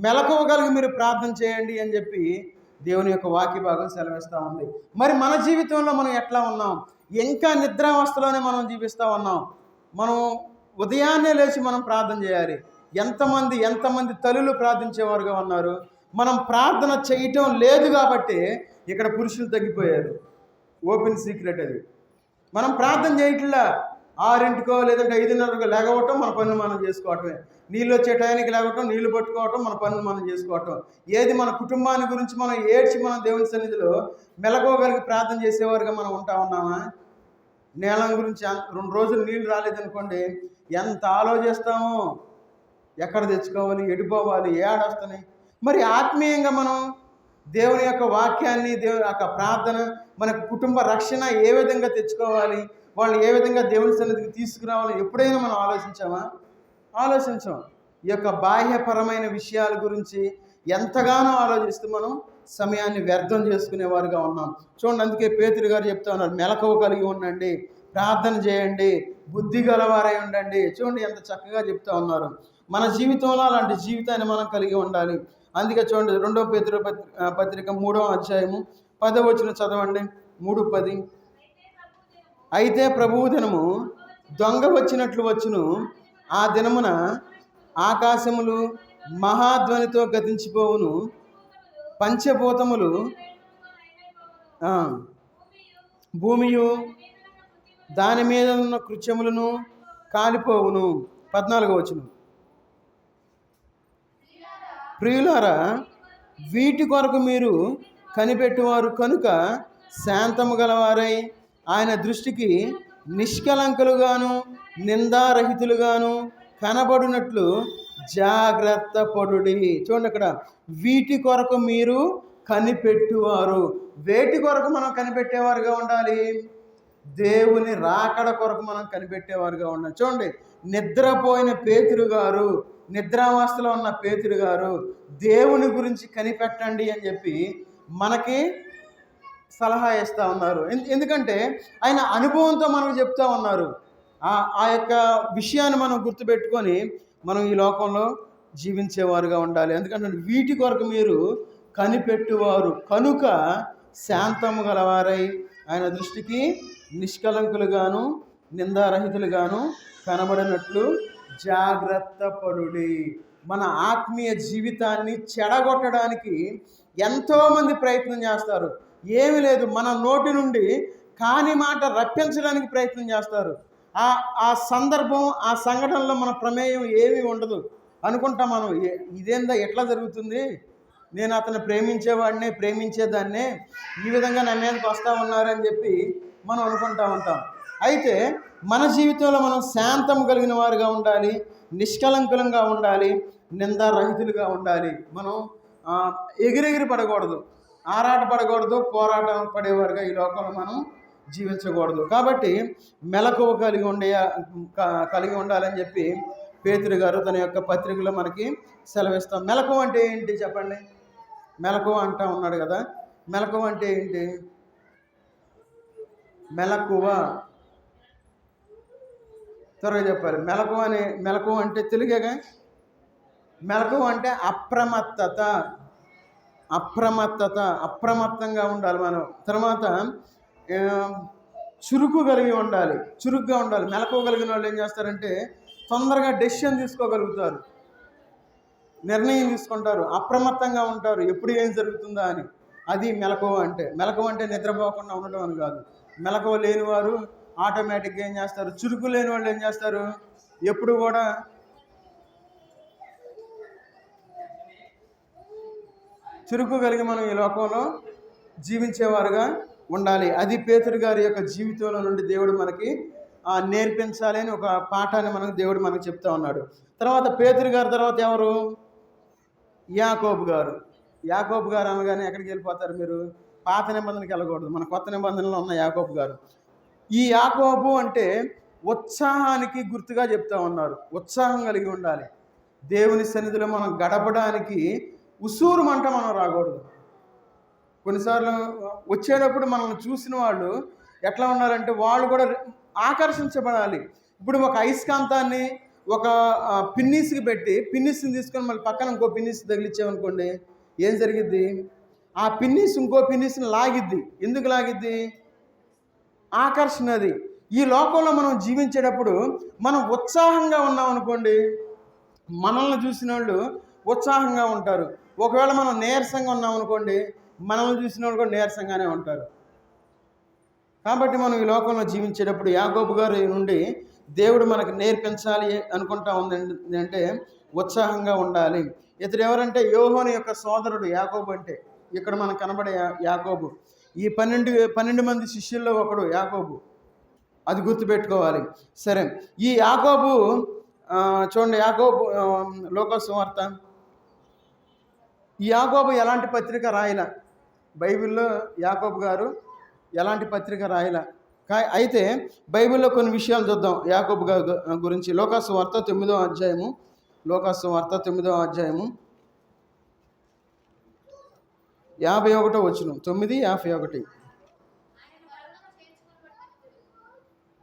మెలకువ కలిగి మీరు ప్రార్థన చేయండి అని చెప్పి దేవుని యొక్క వాక్య భాగం సెలవిస్తూ ఉంది. మరి మన జీవితంలో మనం ఎట్లా ఉన్నాం? ఇంకా నిద్రావస్థలోనే మనం జీవిస్తూ ఉన్నాం. మనం ఉదయాన్నే లేచి మనం ప్రార్థన చేయాలి. ఎంతమంది తల్లులు ప్రార్థించేవారుగా ఉన్నారు? మనం ప్రార్థన చేయటం లేదు కాబట్టి ఇక్కడ పురుషులు తగ్గిపోయారు. ఓపెన్ సీక్రెట్ అది. మనం ప్రార్థన చేయట్లా. 6ంటికో లేదంటే 5:30కో లేకపోవటం, మన పనులు మనం చేసుకోవటమే. నీళ్ళు వచ్చే టైంకి లేకపోవటం, నీళ్లు పట్టుకోవటం, మన పనులు మనం చేసుకోవటం. ఏది మన కుటుంబాన్ని గురించి మనం ఏడ్చి మనం దేవుని సన్నిధిలో మెలకువగలిగి ప్రార్థన చేసేవారుగా మనం ఉంటా ఉన్నామా? నేలం గురించి 2 రోజులు నీళ్ళు రాలేదనుకోండి, ఎంత ఆలోచిస్తామో, ఎక్కడ తెచ్చుకోవాలి, ఎడిపోవాలి, ఏడొస్తున్నాయి. మరి ఆత్మీయంగా మనం దేవుని యొక్క వాక్యాన్ని, దేవుని యొక్క ప్రార్థన, మన కుటుంబ రక్షణ ఏ విధంగా తెచ్చుకోవాలి, వాళ్ళు ఏ విధంగా దేవుని సన్నిధికి తీసుకురావాలి ఎప్పుడైనా మనం ఆలోచించాం. ఈ యొక్క బాహ్యపరమైన విషయాల గురించి ఎంతగానో ఆలోచిస్తూ మనం సమయాన్ని వ్యర్థం చేసుకునేవారుగా ఉన్నాం. చూడండి, అందుకే పేతురు గారు చెప్తా ఉన్నారు, మెలకువ కలిగి ఉండండి, ప్రార్థన చేయండి, బుద్ధి గలవారై ఉండండి. చూడండి ఎంత చక్కగా చెప్తా ఉన్నారు. మన జీవితంలో అలాంటి జీవితాన్ని మనం కలిగి ఉండాలి. అందుకే చూడండి, 2వ పేతురు పత్రిక 3వ అధ్యాయము 10వ వచనం చదవండి. 3:10. అయితే ప్రభువు దినము దొంగ వచ్చినట్లు వచ్చును, ఆ దినమున ఆకాశములు మహాధ్వనితో గతించిపోవును, పంచభూతములు భూమియు దాని మీద ఉన్న కృత్యములను కాలిపోవును. 14వ వచనం. ప్రియులారా, వీటి కొరకు మీరు కనిపెట్టువారు కనుక శాంతము గలవారై ఆయన దృష్టికి నిష్కలంకులుగాను నిందారహితులుగాను కనబడినట్లు జాగ్రత్త పడుడి. చూడండి, అక్కడ వీటి కొరకు మీరు కనిపెట్టువారు. వేటి కొరకు మనం కనిపెట్టేవారుగా ఉండాలి? దేవుని రాకడ కొరకు మనం కనిపెట్టేవారుగా ఉండాలి. చూడండి, నిద్రపోయిన పేతురు గారు, నిద్రావస్థలో ఉన్న పేతురు గారు దేవుని గురించి కనిపెట్టండి అని చెప్పి మనకి సలహా ఇస్తూ ఉన్నారు. ఎందుకంటే ఆయన అనుభవంతో మనకు చెప్తా ఉన్నారు. ఆ యొక్క విషయాన్ని మనం గుర్తుపెట్టుకొని మనం ఈ లోకంలో జీవించేవారుగా ఉండాలి. ఎందుకంటే వీటి కొరకు మీరు కనిపెట్టువారు కనుక శాంతము గలవారై ఆయన దృష్టికి నిష్కలంకులుగాను నిందారహితులుగాను కనబడినట్లు జాగ్రత్త పడుడి. మన ఆత్మీయ జీవితాన్ని చెడగొట్టడానికి ఎంతోమంది ప్రయత్నం చేస్తారు. ఏమీ లేదు, మన నోటి నుండి కాని మాట రప్పించడానికి ప్రయత్నం చేస్తారు. ఆ సందర్భం, ఆ సంఘటనలో మన ప్రమేయం ఏమీ ఉండదు. అనుకుంటాం మనం, ఇదేందా ఎట్లా జరుగుతుంది, నేను అతను ప్రేమించేవాడినే, ప్రేమించేదాన్నే, ఈ విధంగా నా మీదకి వస్తూ ఉన్నారని చెప్పి మనం అనుకుంటూ ఉంటాం. అయితే మన జీవితంలో మనం శాంతం కలిగిన వారుగా ఉండాలి, నిష్కలంకులంగా ఉండాలి, నిందారహితులుగా ఉండాలి. మనం ఎగిరెగిరి పడకూడదు, ఆరాట పడకూడదు, పోరాటం పడేవారుగా ఈ లోకంలో మనం జీవించకూడదు. కాబట్టి మెలకువ కలిగి ఉండాలని చెప్పి పేతురు గారు తన యొక్క పత్రికలో మనకి సెలవిస్తాం. మెలకువ అంటే ఏంటి చెప్పండి? మెలకువ అంటా ఉన్నాడు కదా, మెలకువ అంటే ఏంటి? మెలకువ త్వరగా చెప్పాలి. మెలకువ అంటే తెలుగేగా. మెలకువ అంటే అప్రమత్తంగా ఉండాలి మనం. తర్వాత చురుగ్గా ఉండాలి. మెలకువ కలిగిన వాళ్ళు ఏం చేస్తారంటే తొందరగా డెసిషన్ తీసుకోగలుగుతారు, నిర్ణయం తీసుకుంటారు, అప్రమత్తంగా ఉంటారు, ఎప్పుడు ఏం జరుగుతుందా అని. అది మెలకువ అంటే. మెలకువ అంటే నిద్రపోకుండా ఉండడం అని కాదు. మెలకువ లేని వారు ఆటోమేటిక్గా ఏం చేస్తారు, చురుకు లేని వాళ్ళు ఏం చేస్తారు, ఎప్పుడు కూడా చురుకు కలిగి మనం ఈ లోకంలో జీవించేవారుగా ఉండాలి. అది పేతురు గారి యొక్క జీవితంలో నుండి దేవుడు మనకి నేర్పించాలి అని ఒక పాఠాన్ని దేవుడు మనకు చెప్తా ఉన్నాడు. తర్వాత పేతురు గారి తర్వాత ఎవరు? యాకోబు గారు. యాకోబు గారు అనగానే ఎక్కడికి వెళ్ళిపోతారు మీరు? పాత నిబంధనకి వెళ్ళకూడదు, మన కొత్త నిబంధనలో ఉన్న యాకోబు గారు. ఈ యాకోబు అంటే ఉత్సాహానికి గుర్తుగా చెప్తా ఉన్నారు. ఉత్సాహం కలిగి ఉండాలి. దేవుని సన్నిధిలో మనం గడపడానికి ఉసూరు మంట మనం రాకూడదు. కొన్నిసార్లు వచ్చేటప్పుడు మనల్ని చూసిన వాళ్ళు ఎట్లా ఉండాలంటే వాళ్ళు కూడా ఆకర్షించబడాలి. ఇప్పుడు ఒక అయస్కాంతాన్ని ఒక పిన్నీస్కి పెట్టి పిన్నిస్ని తీసుకొని మళ్ళీ పక్కన ఇంకో పిన్నిస్ తగిలిచ్చామనుకోండి, ఏం జరిగిద్ది? ఆ పిన్నిస్ ఇంకో పిన్నిస్ని లాగిద్ది. ఎందుకు లాగిద్ది? ఆకర్షణ. అది ఈ లోకంలో మనం జీవించేటప్పుడు మనం ఉత్సాహంగా ఉన్నాం అనుకోండి, మనల్ని చూసిన వాళ్ళు ఉత్సాహంగా ఉంటారు. ఒకవేళ మనం నీరసంగా ఉన్నాం అనుకోండి, మనల్ని చూసిన వాళ్ళు కూడా నీరసంగానే ఉంటారు. కాబట్టి మనం ఈ లోకంలో జీవించేటప్పుడు యాకోబు గారి నుండి దేవుడు మనకు నేర్పించాలి అనుకుంటా ఉంది అంటే ఉత్సాహంగా ఉండాలి. ఇతడు ఎవరంటే యోహోను యొక్క సోదరుడు యాకోబు. అంటే ఇక్కడ మనకు కనబడే యాకోబు ఈ 12 మంది శిష్యుల్లో ఒకడు యాకోబు. అది గుర్తుపెట్టుకోవాలి. సరే, ఈ యాకోబు చూడండి, యాకోబు లోకాసు వార్త. ఈ యాకోబు ఎలాంటి పత్రిక రాయల బైబిల్లో. యాకోబు గారు ఎలాంటి పత్రిక రాయల. అయితే బైబిల్లో కొన్ని విషయాలు చూద్దాం యాకోబు గారి గురించి. లోకాసు వార్త 9వ అధ్యాయము. లోకాసు వార్త 9వ అధ్యాయము 51వ వచనం. 9:51.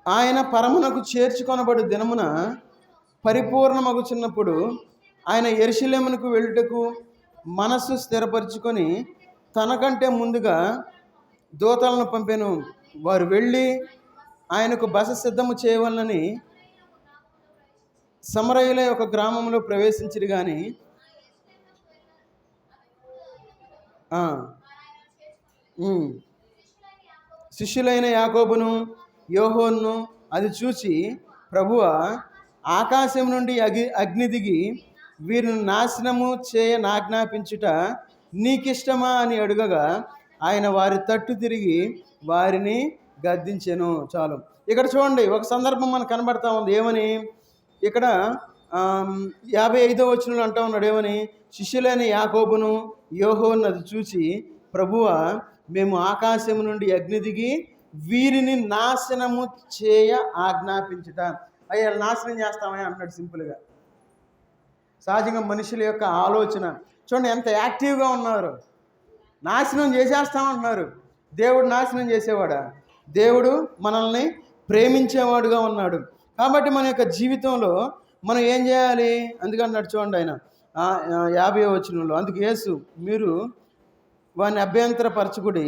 ఆయన పరమునకు చేర్చుకొనబడు దినమున పరిపూర్ణమగుచున్నప్పుడు ఆయన యెరూషలేమునకు వెళ్ళుటకు మనస్సు స్థిరపరచుకొని తనకంటే ముందుగా దూతలను పంపెను. వారు వెళ్ళి ఆయనకు బస సిద్ధము చేయవలనని సమరయుల ఒక గ్రామంలో ప్రవేశించిరు. కానీ శిష్యులైన యాకోబును యోహోను అది చూసి, ప్రభువా, ఆకాశం నుండి అగ్ని దిగి వీరిని నాశనము నాజ్ఞాపించుట నీకిష్టమా అని అడుగగా ఆయన వారి తట్టు తిరిగి వారిని గద్దించెను. చాలు. ఇక్కడ చూడండి, ఒక సందర్భం మనకు కనబడతా ఉంది. ఏమని? ఇక్కడ 55వ వచనంలో అంటా ఉన్నాడు. ఏమని? శిష్యులైన యాకోబును యోహోను అది చూసి, ప్రభువా, మేము ఆకాశం నుండి అగ్ని దిగి వీరిని నాశనము ఆజ్ఞాపించుట. అయ్యా, నాశనం చేస్తామని అన్నాడు సింపుల్గా. సహజంగా మనుషుల యొక్క ఆలోచన చూడండి ఎంత యాక్టివ్గా ఉన్నారు. నాశనం చేసేస్తామంటున్నారు. దేవుడు నాశనం చేసేవాడా? దేవుడు మనల్ని ప్రేమించేవాడుగా ఉన్నాడు. కాబట్టి మన యొక్క జీవితంలో మనం ఏం చేయాలి? అందుకన్నాడు చూడండి ఆయన 50వ వచనంలో, అందుకు యేసు, మీరు వారిని అభ్యంతరపరచుకుడి,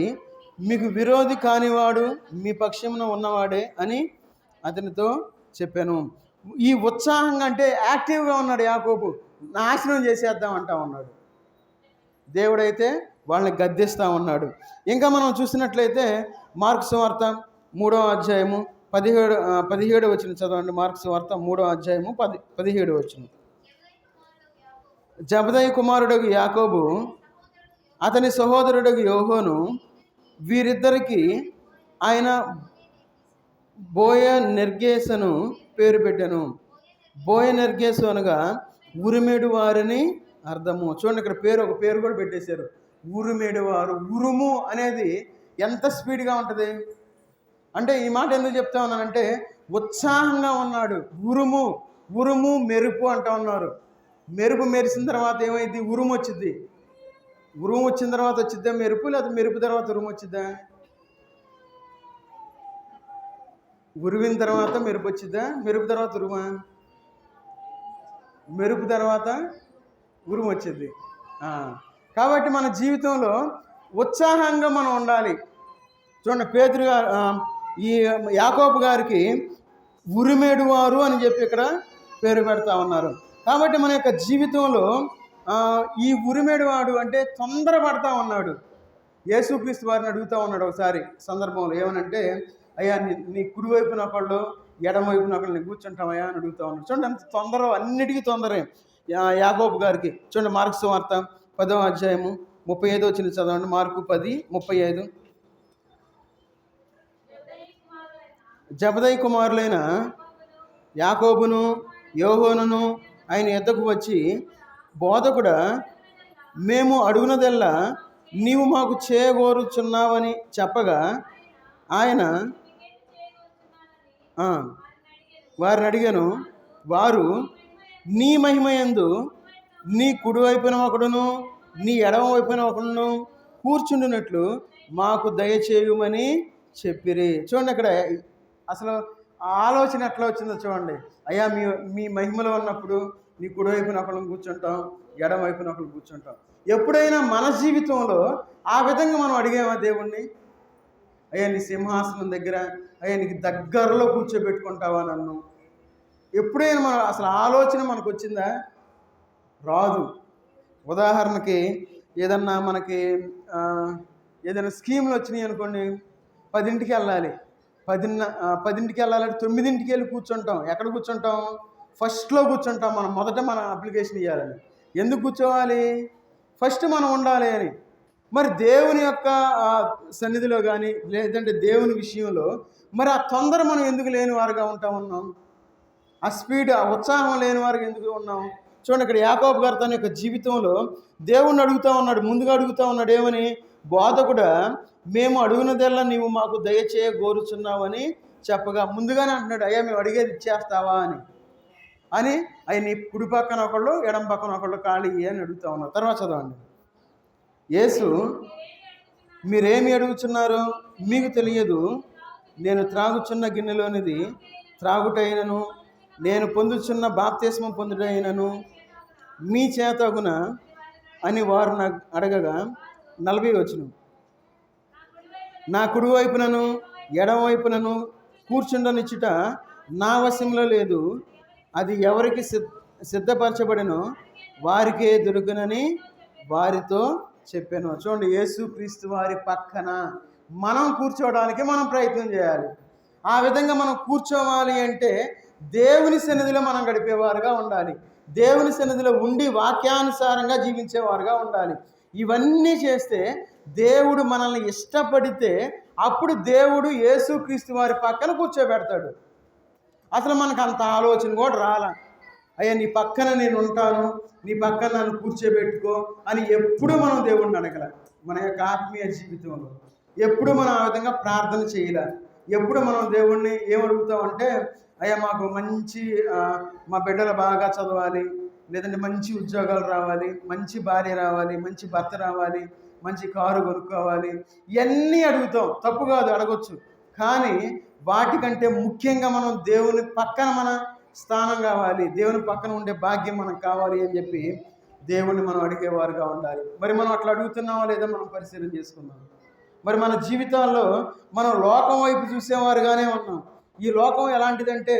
మీకు విరోధి కానివాడు మీ పక్షమున ఉన్నవాడే అని అతనితో చెప్పాను. ఈ ఉత్సాహంగా అంటే యాక్టివ్గా ఉన్నాడు యాకోబు. నాశనం చేసేద్దాం అంటా ఉన్నాడు. దేవుడైతే వాళ్ళని గద్దిస్తూ ఉన్నాడు. ఇంకా మనం చూసినట్లయితే మార్కు సువార్త 3వ అధ్యాయము 17 వచనం చదవండి. మార్కు సువార్త 3వ అధ్యాయము 17 వచనం. జబదయి కుమారుడగు యాకోబు అతని సహోదరుడగు యోహోను వీరిద్దరికి ఆయన బోయనెర్గేసును పేరు పెట్టాను. బోయనెర్గేసు అనగా ఉరిమేడు వారిని అర్థము. చూడండి, ఇక్కడ ఒక పేరు కూడా పెట్టేశారు, ఉరిమేడు వారు. ఉరుము అనేది ఎంత స్పీడ్గా ఉంటుంది అంటే, ఈ మాట ఎందుకు చెప్తా ఉన్నానంటే ఉత్సాహంగా ఉన్నాడు. ఉరుము మెరుపు అంటా ఉన్నారు. మెరుపు మెరిసిన తర్వాత ఏమైంది? ఉరుము వచ్చింది. ఉరుము వచ్చిన తర్వాత వచ్చిద్దా మెరుపు, లేదా మెరుపు తర్వాత ఉరుము వచ్చిద్దా? ఉరివిన తర్వాత మెరుపు వచ్చిద్దా? మెరుపు తర్వాత ఉరుమా? మెరుపు తర్వాత ఉరుము వచ్చింది. కాబట్టి మన జీవితంలో ఉత్సాహంగా మనం ఉండాలి. చూడండి, పేతురు ఈ యాకోబు గారికి ఉరిమేడు వారు అని చెప్పి ఇక్కడ పేరు పెడతా ఉన్నారు. కాబట్టి మన యొక్క జీవితంలో ఈ ఉరిమేడు వాడు అంటే తొందరపడతా ఉన్నాడు. యేసుక్రీస్తు వారిని అడుగుతూ ఉన్నాడు ఒకసారి సందర్భంలో, ఏమనంటే, అయ్యా నీ కుడి వైపున ఒకళ్ళు ఎడమ వైపున ఒకళ్ళు నీ కూర్చుంటామయ్యా అని అడుగుతూ ఉన్నాడు. చూడండి, అంత తొందర, అన్నిటికీ తొందరే యాకోబు గారికి. చూడండి, మార్కు సువార్త 10వ అధ్యాయము 35 వచనం చదవండి. మార్కు 10:35. జబదయి కుమారులైన యాకోబును యోహోనును ఆయన ఎద్దకు వచ్చి, బోధకుడా, మేము అడుగునదెల్లా నీవు మాకు చేయగోరుచున్నావని చెప్పగా ఆయన వారిని అడిగాను. వారు నీ మహిమయందు నీ కుడివైపున ఒకడును నీ ఎడమ వైపున ఒకడును కూర్చుండినట్లు మాకు దయచేయమని చెప్పిరి. చూడండి, అక్కడ అసలు ఆలోచన ఎట్లా వచ్చిందో చూడండి. అయ్యా మీ మహిమలో ఉన్నప్పుడు నీ కుడివైపున ఒకళ్ళు కూర్చుంటాం, ఎడమ వైపున ఒకళ్ళు కూర్చుంటాం. ఎప్పుడైనా మన జీవితంలో ఆ విధంగా మనం అడిగామా దేవుణ్ణి? అయ్యా నీ సింహాసనం దగ్గర, అయ్యా నీకు దగ్గరలో కూర్చోబెట్టుకుంటావా నన్ను? ఎప్పుడైనా మనం అసలు ఆలోచన మనకు వచ్చిందా? రాదు. ఉదాహరణకి ఏదన్నా మనకి ఏదైనా స్కీములు వచ్చినాయి అనుకోండి, 10ంటికి వెళ్ళాలి. 10ంటికి వెళ్ళాలంటే 9ంటికి వెళ్ళి కూర్చుంటాం. ఎక్కడ కూర్చుంటాం? ఫస్ట్లో కూర్చుంటాం. మనం మొదట మన అప్లికేషన్ ఇవ్వాలని. ఎందుకు కూర్చోవాలి? ఫస్ట్ మనం ఉండాలి అని. మరి దేవుని యొక్క సన్నిధిలో కానీ, లేదంటే దేవుని విషయంలో మరి ఆ తొందర మనం ఎందుకు లేని వారుగా ఉన్నాం? ఆ స్పీడ్, ఆ ఉత్సాహం లేని వారికి ఎందుకు ఉన్నాం? చూడండి, ఇక్కడ యాకోబు గారు తన యొక్క జీవితంలో దేవుణ్ణి అడుగుతూ ఉన్నాడు. ముందుగా అడుగుతూ ఉన్నాడు, ఏమని? బోధకుడా, మేము అడుగునదెల్లా నీవు మాకు దయచేయ గోరుచున్నావని చెప్పగా ముందుగానే అంటున్నాడు, అయ్యా మేము అడిగేది ఇచ్చేస్తావా అని ఆయన కుడి పక్కన ఒకళ్ళు ఎడం పక్కన ఒకళ్ళు ఖాళీ అని అడుగుతూ ఉన్నారు. తర్వాత చదవండి. యేసు, మీరేమి అడుగుచున్నారు? మీకు తెలియదు. నేను త్రాగుచున్న గిన్నెలోనిది త్రాగుటైనను, నేను పొందుచున్న బాప్తిస్మం పొందుటైనను మీ చేతగున అని వారు నాకు అడగగా 40 వచనం. నా కుడివైపునను ఎడమవైపునను కూర్చుండనిచ్చుట నా వశంలో లేదు. అది ఎవరికి సిద్ధపరచబడినో వారికే దొరుకునని వారితో చెప్పాను. చూడండి, యేసుక్రీస్తు వారి పక్కన మనం కూర్చోవడానికి మనం ప్రయత్నం చేయాలి. ఆ విధంగా మనం కూర్చోవాలి అంటే దేవుని సన్నిధిలో మనం గడిపేవారుగా ఉండాలి. దేవుని సన్నిధిలో ఉండి వాక్యానుసారంగా జీవించేవారుగా ఉండాలి. ఇవన్నీ చేస్తే దేవుడు మనల్ని ఇష్టపడితే అప్పుడు దేవుడు యేసుక్రీస్తు వారి పక్కన కూర్చోబెడతాడు. అసలు మనకు అంత ఆలోచన కూడా రాలా. అయ్యా నీ పక్కన నేను ఉంటాను, నీ పక్కన నన్ను కూర్చోబెట్టుకో అని ఎప్పుడు మనం దేవుడిని అడగల. మన యొక్క ఆత్మీయ జీవితంలో ఎప్పుడు మనం ఆ విధంగా ప్రార్థన చేయలే. ఎప్పుడు మనం దేవుణ్ణి ఏమడుగుతామంటే, అయ్యా మాకు మంచి మా బిడ్డలు బాగా చదవాలి, లేదంటే మంచి ఉద్యోగాలు రావాలి, మంచి భార్య రావాలి, మంచి భర్త రావాలి, మంచి కారు కొనుక్కోవాలి, ఇవన్నీ అడుగుతాం. తప్పు కాదు, అడగొచ్చు. కానీ వాటికంటే ముఖ్యంగా మనం దేవుని పక్కన మన స్థానం కావాలి, దేవుని పక్కన ఉండే భాగ్యం మనకు కావాలి అని చెప్పి దేవుణ్ణి మనం అడిగేవారుగా ఉండాలి. మరి మనం అట్లా అడుగుతున్నామా లేదా మనం పరిశీలన చేసుకుందాం. మరి మన జీవితాల్లో మనం లోకం వైపు చూసేవారుగానే ఉన్నాం. ఈ లోకం ఎలాంటిదంటే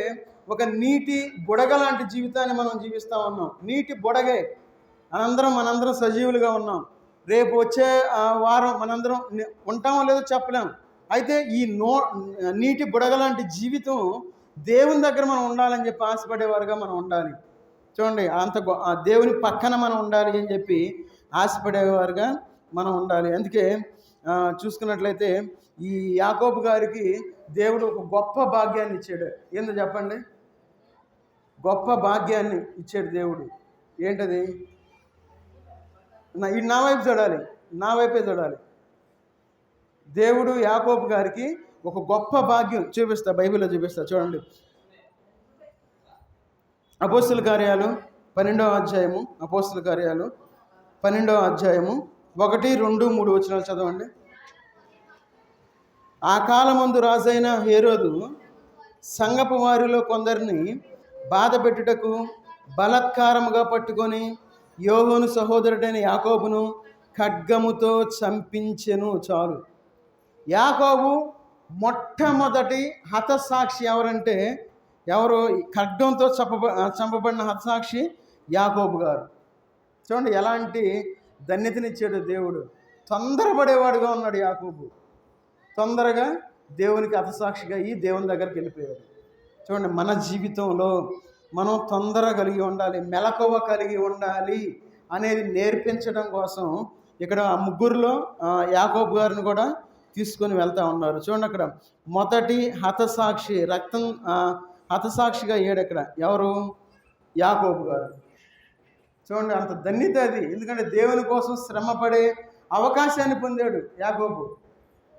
ఒక నీటి బుడగ లాంటి జీవితాన్ని మనం జీవిస్తూ ఉన్నాం. నీటి బుడగే మనందరం సజీవులుగా ఉన్నాం. రేపు వచ్చే వారం మనందరం ఉంటామో లేదో చెప్పలేం. అయితే ఈ నీటి బుడగ లాంటి జీవితం దేవుని దగ్గర మనం ఉండాలని చెప్పి ఆశపడేవారుగా మనం ఉండాలి. చూడండి, దేవుని పక్కన మనం ఉండాలి అని చెప్పి ఆశపడేవారుగా మనం ఉండాలి. అందుకే చూసుకున్నట్లయితే ఈ యాకోబు గారికి దేవుడు ఒక గొప్ప భాగ్యాన్ని ఇచ్చాడు. ఏందో చెప్పండి? గొప్ప భాగ్యాన్ని ఇచ్చాడు దేవుడు. ఏంటది? నా వైపు చూడాలి, నా వైపే చూడాలి. దేవుడు యాకోబు గారికి ఒక గొప్ప భాగ్యం చూపిస్తా, బైబిల్లో చూపిస్తా. చూడండి, అపోస్తుల కార్యాలు 12వ అధ్యాయము, అపోస్తుల కార్యాలు 12వ అధ్యాయము 1, 2, 3 వచనాలు చదవండి. ఆ కాలమందు రాజైన హేరోదు సంగపు వారిలో కొందరిని బాధ పెట్టుటకు బలాత్కారముగా పట్టుకొని యోహోను సహోదరుడైన యాకోబును ఖడ్గముతో చంపించెను. చాలు. యాకోబు మొట్టమొదటి హతసాక్షి ఎవరంటే ఎవరు? ఖడ్గంతో చంపబడిన హతసాక్షి యాకోబు గారు. చూడండి ఎలాంటి ధన్యతనిచ్చాడు దేవుడు. తొందరపడేవాడుగా ఉన్నాడు యాకోబు. తొందరగా దేవునికి హతసాక్షిగా ఈ దేవుని దగ్గరికి వెళ్ళిపోయాడు. చూడండి, మన జీవితంలో మనం తొందర కలిగి ఉండాలి, మెలకువ కలిగి ఉండాలి అనేది నేర్పించడం కోసం ఇక్కడ ఆ ముగ్గురులో యాకోబు గారిని కూడా తీసుకొని వెళ్తూ ఉన్నారు. చూడండి, అక్కడ మొదటి హతసాక్షి హతసాక్షిగా అయ్యాడు. ఇక్కడ ఎవరు? యాకోబు గారు. చూడండి, అంత ధన్యత అది. ఎందుకంటే దేవుని కోసం శ్రమపడే అవకాశాన్ని పొందాడు యాకోబు.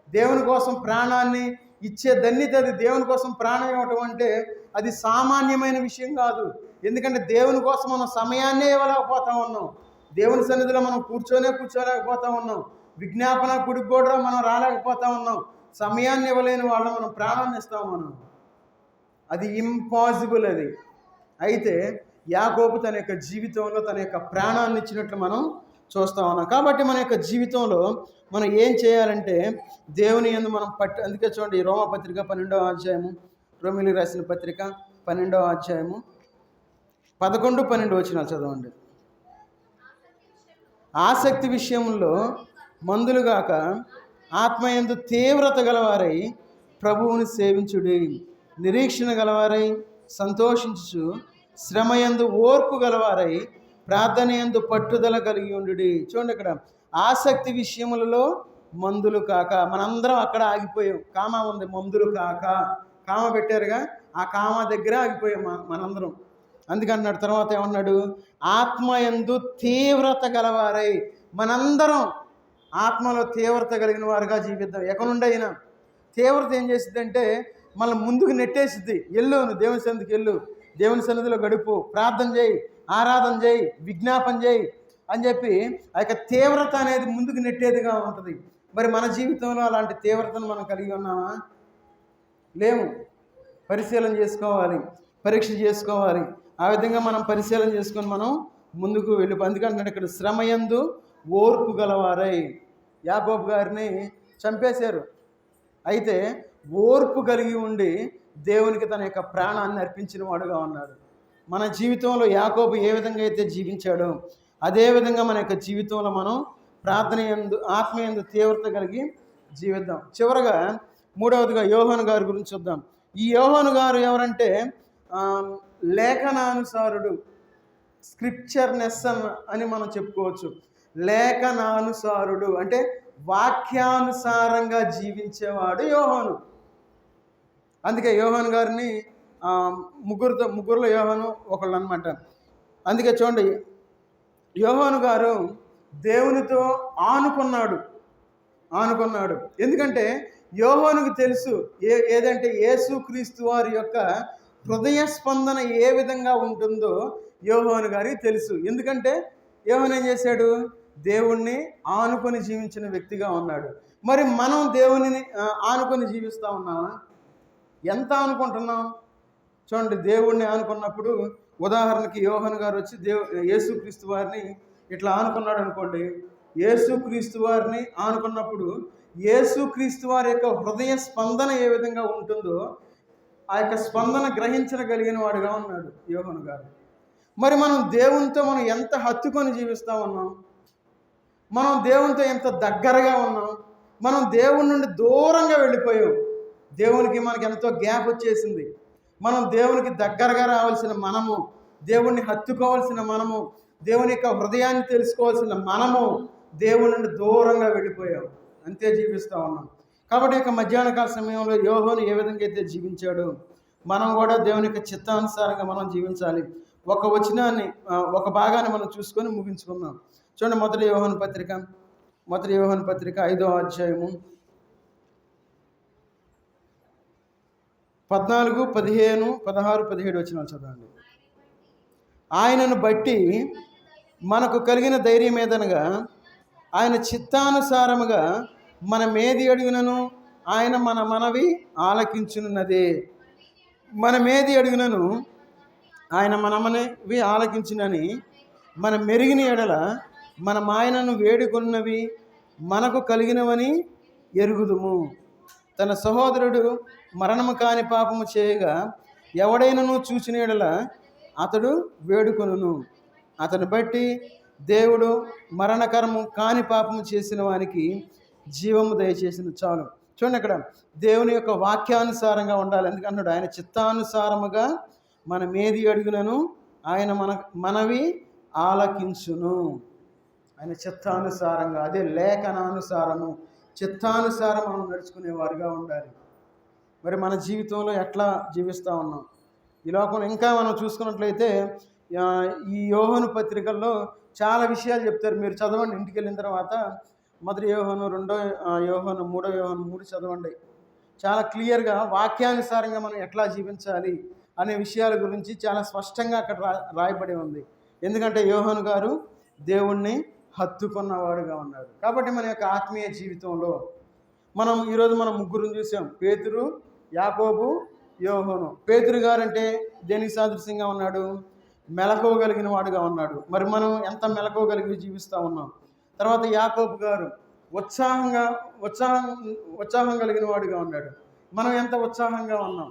దేవుని కోసం ప్రాణాన్ని ఇచ్చే ధన్యత అది. దేవుని కోసం ప్రాణం ఇవ్వటం అంటే అది సామాన్యమైన విషయం కాదు. ఎందుకంటే దేవుని కోసం మనం సమయాన్నే ఇవ్వలేకపోతా ఉన్నాం. దేవుని సన్నిధిలో మనం కూర్చోలేకపోతా ఉన్నాం. విజ్ఞాపన గుడికి కూడా మనం రాలేకపోతా ఉన్నాం. సమయాన్ని ఇవ్వలేని వాళ్ళం మనం ప్రాణాన్ని ఇస్తాం. అది ఇంపాసిబుల్. అది అయితే యాకోబు తన యొక్క జీవితంలో తన యొక్క ప్రాణాన్ని ఇచ్చినట్లు మనం చూస్తూ ఉన్నాం. కాబట్టి మన యొక్క జీవితంలో మనం ఏం చేయాలంటే దేవుని యందు మనం అందుకే చూడండి, రోమపత్రిక 12వ అధ్యాయము, రోమిలికి రాసిన పత్రిక 12వ అధ్యాయము 11, 12 వచనాలు చదవండి. ఆసక్తి విషయంలో మందులుగాక ఆత్మయందు తీవ్రత గలవారై ప్రభువుని సేవించుడి, నిరీక్షణ గలవారై సంతోషించుచు, శ్రమయందు ఓర్పు గలవారై ప్రార్థనయందు పట్టుదల కలిగి ఉండుడి. చూడండి, ఇక్కడ ఆసక్తి విషయములలో మందులు కాక. మనందరం అక్కడ ఆగిపోయాం. కామా ఉంది, మందులు కాక కామ పెట్టారుగా, ఆ కామ దగ్గర ఆగిపోయాం మనందరం. అందుకన్నాడు తర్వాత ఏమన్నాడు? ఆత్మయందు తీవ్రత గలవారై. మనందరం ఆత్మలో తీవ్రత కలిగిన వారుగా జీవిద్దాం. ఎక్కడుండి అయినా తీవ్రత ఏం చేసిద్దంటే మళ్ళీ ముందుకు నెట్టేసిద్ది. నువ్వు దేవుని సన్నిధికి వెళ్ళు, దేవుని సన్నిధిలో గడుపు, ప్రార్థన చేయి, ఆరాధన చేయి, విజ్ఞాపన చేయి అని చెప్పి ఆ యొక్క తీవ్రత అనేది ముందుకు నెట్టేదిగా ఉంటుంది. మరి మన జీవితంలో అలాంటి తీవ్రతను మనం కలిగి ఉన్నామా? లేము. పరిశీలన చేసుకోవాలి, పరీక్ష చేసుకోవాలి. ఆ విధంగా మనం పరిశీలన చేసుకొని మనం ముందుకు వెళ్ళి. అందుకంటే ఇక్కడ శ్రమయందు ఓర్పు గలవారై. యాకోబు గారిని చంపేశారు. అయితే ఓర్పు కలిగి ఉండి దేవునికి తన యొక్క ప్రాణాన్ని అర్పించిన వాడుగా ఉన్నాడు. మన జీవితంలో యాకోబు ఏ విధంగా అయితే జీవించాడో అదేవిధంగా మన యొక్క జీవితంలో మనం ప్రార్థన యందు ఆత్మయందు తీవ్రత కలిగి జీవిద్దాం. చివరగా మూడవదిగా యోహాను గారి గురించి చూద్దాం. ఈ యోహాను గారు ఎవరంటే లేఖనానుసారుడు, స్క్రిప్చర్నెస్ అని మనం చెప్పుకోవచ్చు. లేఖనానుసారుడు అంటే వాక్యానుసారంగా జీవించేవాడు యోహాను. అందుకే యోహాను గారిని ముగ్గురులో యోహాను ఒకళ్ళు అనమాట. అందుకే చూడండి, యోహాను గారు దేవునితో ఆనుకున్నాడు. ఎందుకంటే యోహానుకు తెలుసు ఏదంటే యేసుక్రీస్తు వారి యొక్క హృదయ స్పందన ఏ విధంగా ఉంటుందో యోహాను గారికి తెలుసు. ఎందుకంటే యోహాను ఏం చేశాడు? దేవుణ్ణి ఆనుకొని జీవించిన వ్యక్తిగా ఉన్నాడు. మరి మనం దేవునిని ఆనుకొని జీవిస్తూ ఉన్నామా? ఎంత ఆనుకుంటున్నాం? చూడండి, దేవుణ్ణి ఆనుకున్నప్పుడు ఉదాహరణకి యోహాను గారు వచ్చి యేసుక్రీస్తు వారిని ఇట్లా ఆనుకున్నాడు అనుకోండి. యేసుక్రీస్తు వారిని ఆనుకున్నప్పుడు యేసుక్రీస్తు వారి యొక్క హృదయ స్పందన ఏ విధంగా ఉంటుందో ఆ యొక్క స్పందన గ్రహించగలిగిన వాడుగా ఉన్నాడు యోహాను గారు. మరి మనం దేవునితో మనం ఎంత హత్తుకొని జీవిస్తూ ఉన్నాం? మనం దేవునితో ఎంత దగ్గరగా ఉన్నాం, మనం దేవుని నుండి దూరంగా వెళ్ళిపోయాం. దేవునికి మనకి ఎంతో గ్యాప్ వచ్చేసింది. మనం దేవునికి దగ్గరగా రావాల్సిన మనము, దేవుణ్ణి హత్తుకోవాల్సిన మనము, దేవుని యొక్క హృదయాన్ని తెలుసుకోవాల్సిన మనము దేవుని నుండి దూరంగా వెళ్ళిపోయాం. అంతే జీవిస్తూ ఉన్నాం. కాబట్టి ఇక మధ్యాహ్న కాల సమయంలో యోహోను ఏ విధంగా అయితే జీవించాడో మనం కూడా దేవుని యొక్క చిత్తానుసారంగా మనం జీవించాలి. ఒక వచనాన్ని ఒక భాగాన్ని మనం చూసుకొని ముగించుకుందాం. చూడండి, మొదటి యోహోను పత్రిక 5వ అధ్యాయము 14, 15, 16, 17 వచనాలు చదవండి. ఆయనను బట్టి మనకు కలిగిన ధైర్యం ఏదనగా ఆయన చిత్తానుసారముగా మనమేది అడుగునను ఆయన మన మనవి ఆలకించున్నదే. మనమేది అడుగునను ఆయన మన మనవి ఆలకించునని మన మెరిగిన ఎడల మనం ఆయనను వేడుకొన్నవి మనకు కలిగినవని ఎరుగుదుము. తన సహోదరుడు మరణము కాని పాపము చేయగా ఎవడైనను చూచిన ఎడల అతడు వేడుకొనును. అతను బట్టి దేవుడు మరణకరము కాని పాపము చేసిన వానికి జీవము దయచేసిన. చాలు. చూడండి, అక్కడ దేవుని యొక్క వాక్యానుసారంగా ఉండాలి. ఎందుకంటున్నాడు ఆయన చిత్తానుసారముగా మనం ఏది అడుగునను ఆయన మనవి ఆలకించును. ఆయన చిత్తానుసారంగా, అదే లేఖనానుసారము, చిత్తానుసారం మనం నడుచుకునేవారుగా ఉండాలి. మరి మన జీవితంలో ఎట్లా జీవిస్తూ ఉన్నాం? ఈ లోకంలో ఇంకా మనం చూసుకున్నట్లయితే ఈ యోహోను పత్రికల్లో చాలా విషయాలు చెప్తారు. మీరు చదవండి, ఇంటికి వెళ్ళిన తర్వాత మొదటి యోహోను, 2వ యోహోను, 3వ యోహోను 3 చదవండి. చాలా క్లియర్గా వాక్యానుసారంగా మనం ఎట్లా జీవించాలి అనే విషయాల గురించి చాలా స్పష్టంగా అక్కడ రాయబడి ఉంది. ఎందుకంటే యోహోను గారు దేవుణ్ణి హత్తుకున్నవాడుగా ఉన్నాడు. కాబట్టి మన యొక్క ఆత్మీయ జీవితంలో ఈరోజు మనం ముగ్గురుని చూసాం: పేతురు, యాకోబు, యోహోను. పేతురు గారంటే దేనికి సాదృశ్యంగా ఉన్నాడు? మెలకువగలిగిన వాడుగా ఉన్నాడు. మరి మనం ఎంత మెలకువగలిగి జీవిస్తూ ఉన్నాం? తర్వాత యాకోబు గారు ఉత్సాహం కలిగిన వాడుగా ఉన్నాడు. మనం ఎంత ఉత్సాహంగా ఉన్నాం?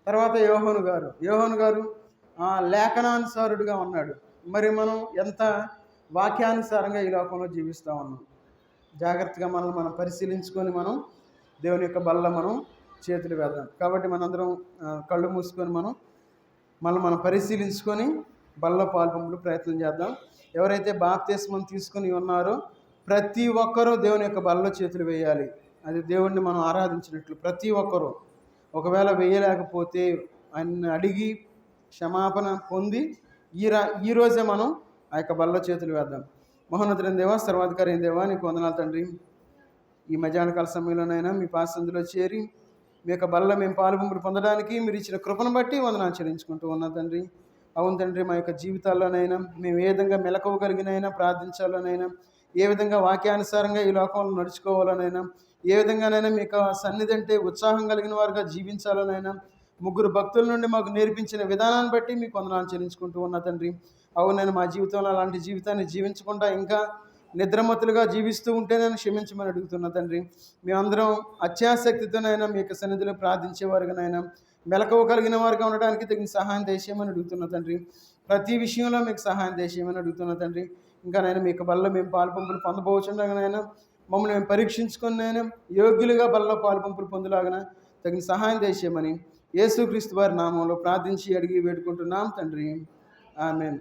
తర్వాత యోహోను గారు లేఖనానుసారుడుగా ఉన్నాడు. మరి మనం ఎంత వాక్యానుసారంగా ఈ లోకంలో జీవిస్తూ ఉన్నాం? జాగ్రత్తగా మనం పరిశీలించుకొని మనం దేవుని యొక్క బల్ల మనం చేతులు వేద్దాం. కాబట్టి మనందరం కళ్ళు మూసుకొని మనం పరిశీలించుకొని బల్ల పాల్పొంపులు ప్రయత్నం చేద్దాం. ఎవరైతే బాప్తిస్మం తీసుకుని ఉన్నారో ప్రతి ఒక్కరూ దేవుని యొక్క బల్లలో చేతులు వేయాలి. అది దేవుణ్ణి మనం ఆరాధించినట్లు. ప్రతి ఒక్కరూ ఒకవేళ వేయలేకపోతే ఆయన అడిగి క్షమాపణ పొంది ఈ రోజే మనం ఆ యొక్క బల్లలో చేతులు వేద్దాం. మహోన్నతుడైన దేవా, సర్వాధికారి అయిన దేవా, నీకు వందనాలు తండ్రి. ఈ మధ్యాహ్నకాల సమయంలోనైనా మీ పాసందులో చేరి మీ యొక్క బల్ల మేము పాలుపొంపులు పొందడానికి మీరు ఇచ్చిన కృపను బట్టి వందనాలు చెల్లించుకుంటూ ఉన్నాం తండ్రి. అవును తండ్రి, మా యొక్క జీవితాల్లోనైనా మేము ఏ విధంగా మెలకువగలిగినైనా ప్రార్థించాలోనైనా, ఏ విధంగా వాక్యానుసారంగా ఈ లోకంలో నడుచుకోవాలనైనా, ఏ విధంగానైనా మీ యొక్క సన్నిధి అంటే ఉత్సాహం కలిగిన వారుగా జీవించాలనైనా ముగ్గురు భక్తుల నుండి మాకు నేర్పించిన విధానాన్ని బట్టి మీకు వందనాలు చెల్లించుకుంటూ ఉన్నా తండ్రి. అవునైనా మా జీవితంలో అలాంటి జీవితాన్ని జీవించకుండా ఇంకా నిద్రమత్తులుగా జీవిస్తూ ఉంటే నేను క్షమించమని అడుగుతున్నా తండ్రి. మేమందరం అత్యాసక్తితోనైనా మీ యొక్క సన్నిధిలో ప్రార్థించేవారుగానైనా మెలకువ కలిగిన వారుగా ఉండడానికి తగిన సహాయం దయచేయమని అడుగుతున్నా తండ్రి. ప్రతి విషయంలో మీకు సహాయం దయచేయమని అడుగుతున్నా తండ్రి. ఇంకా నైనా మీకు బల్ల మేము పాలుపొంపులు పొందబోచుండగానైనా మమ్మల్ని మేము పరీక్షించుకున్నైనా యోగ్యులుగా బల్ల పాలుపొంపులు పొందలాగిన తగిన సహాయం దయచేయమని యేసుక్రీస్తు వారి నామంలో ప్రార్థించి అడిగి వేడుకుంటున్నాం తండ్రి. ఆమేన్.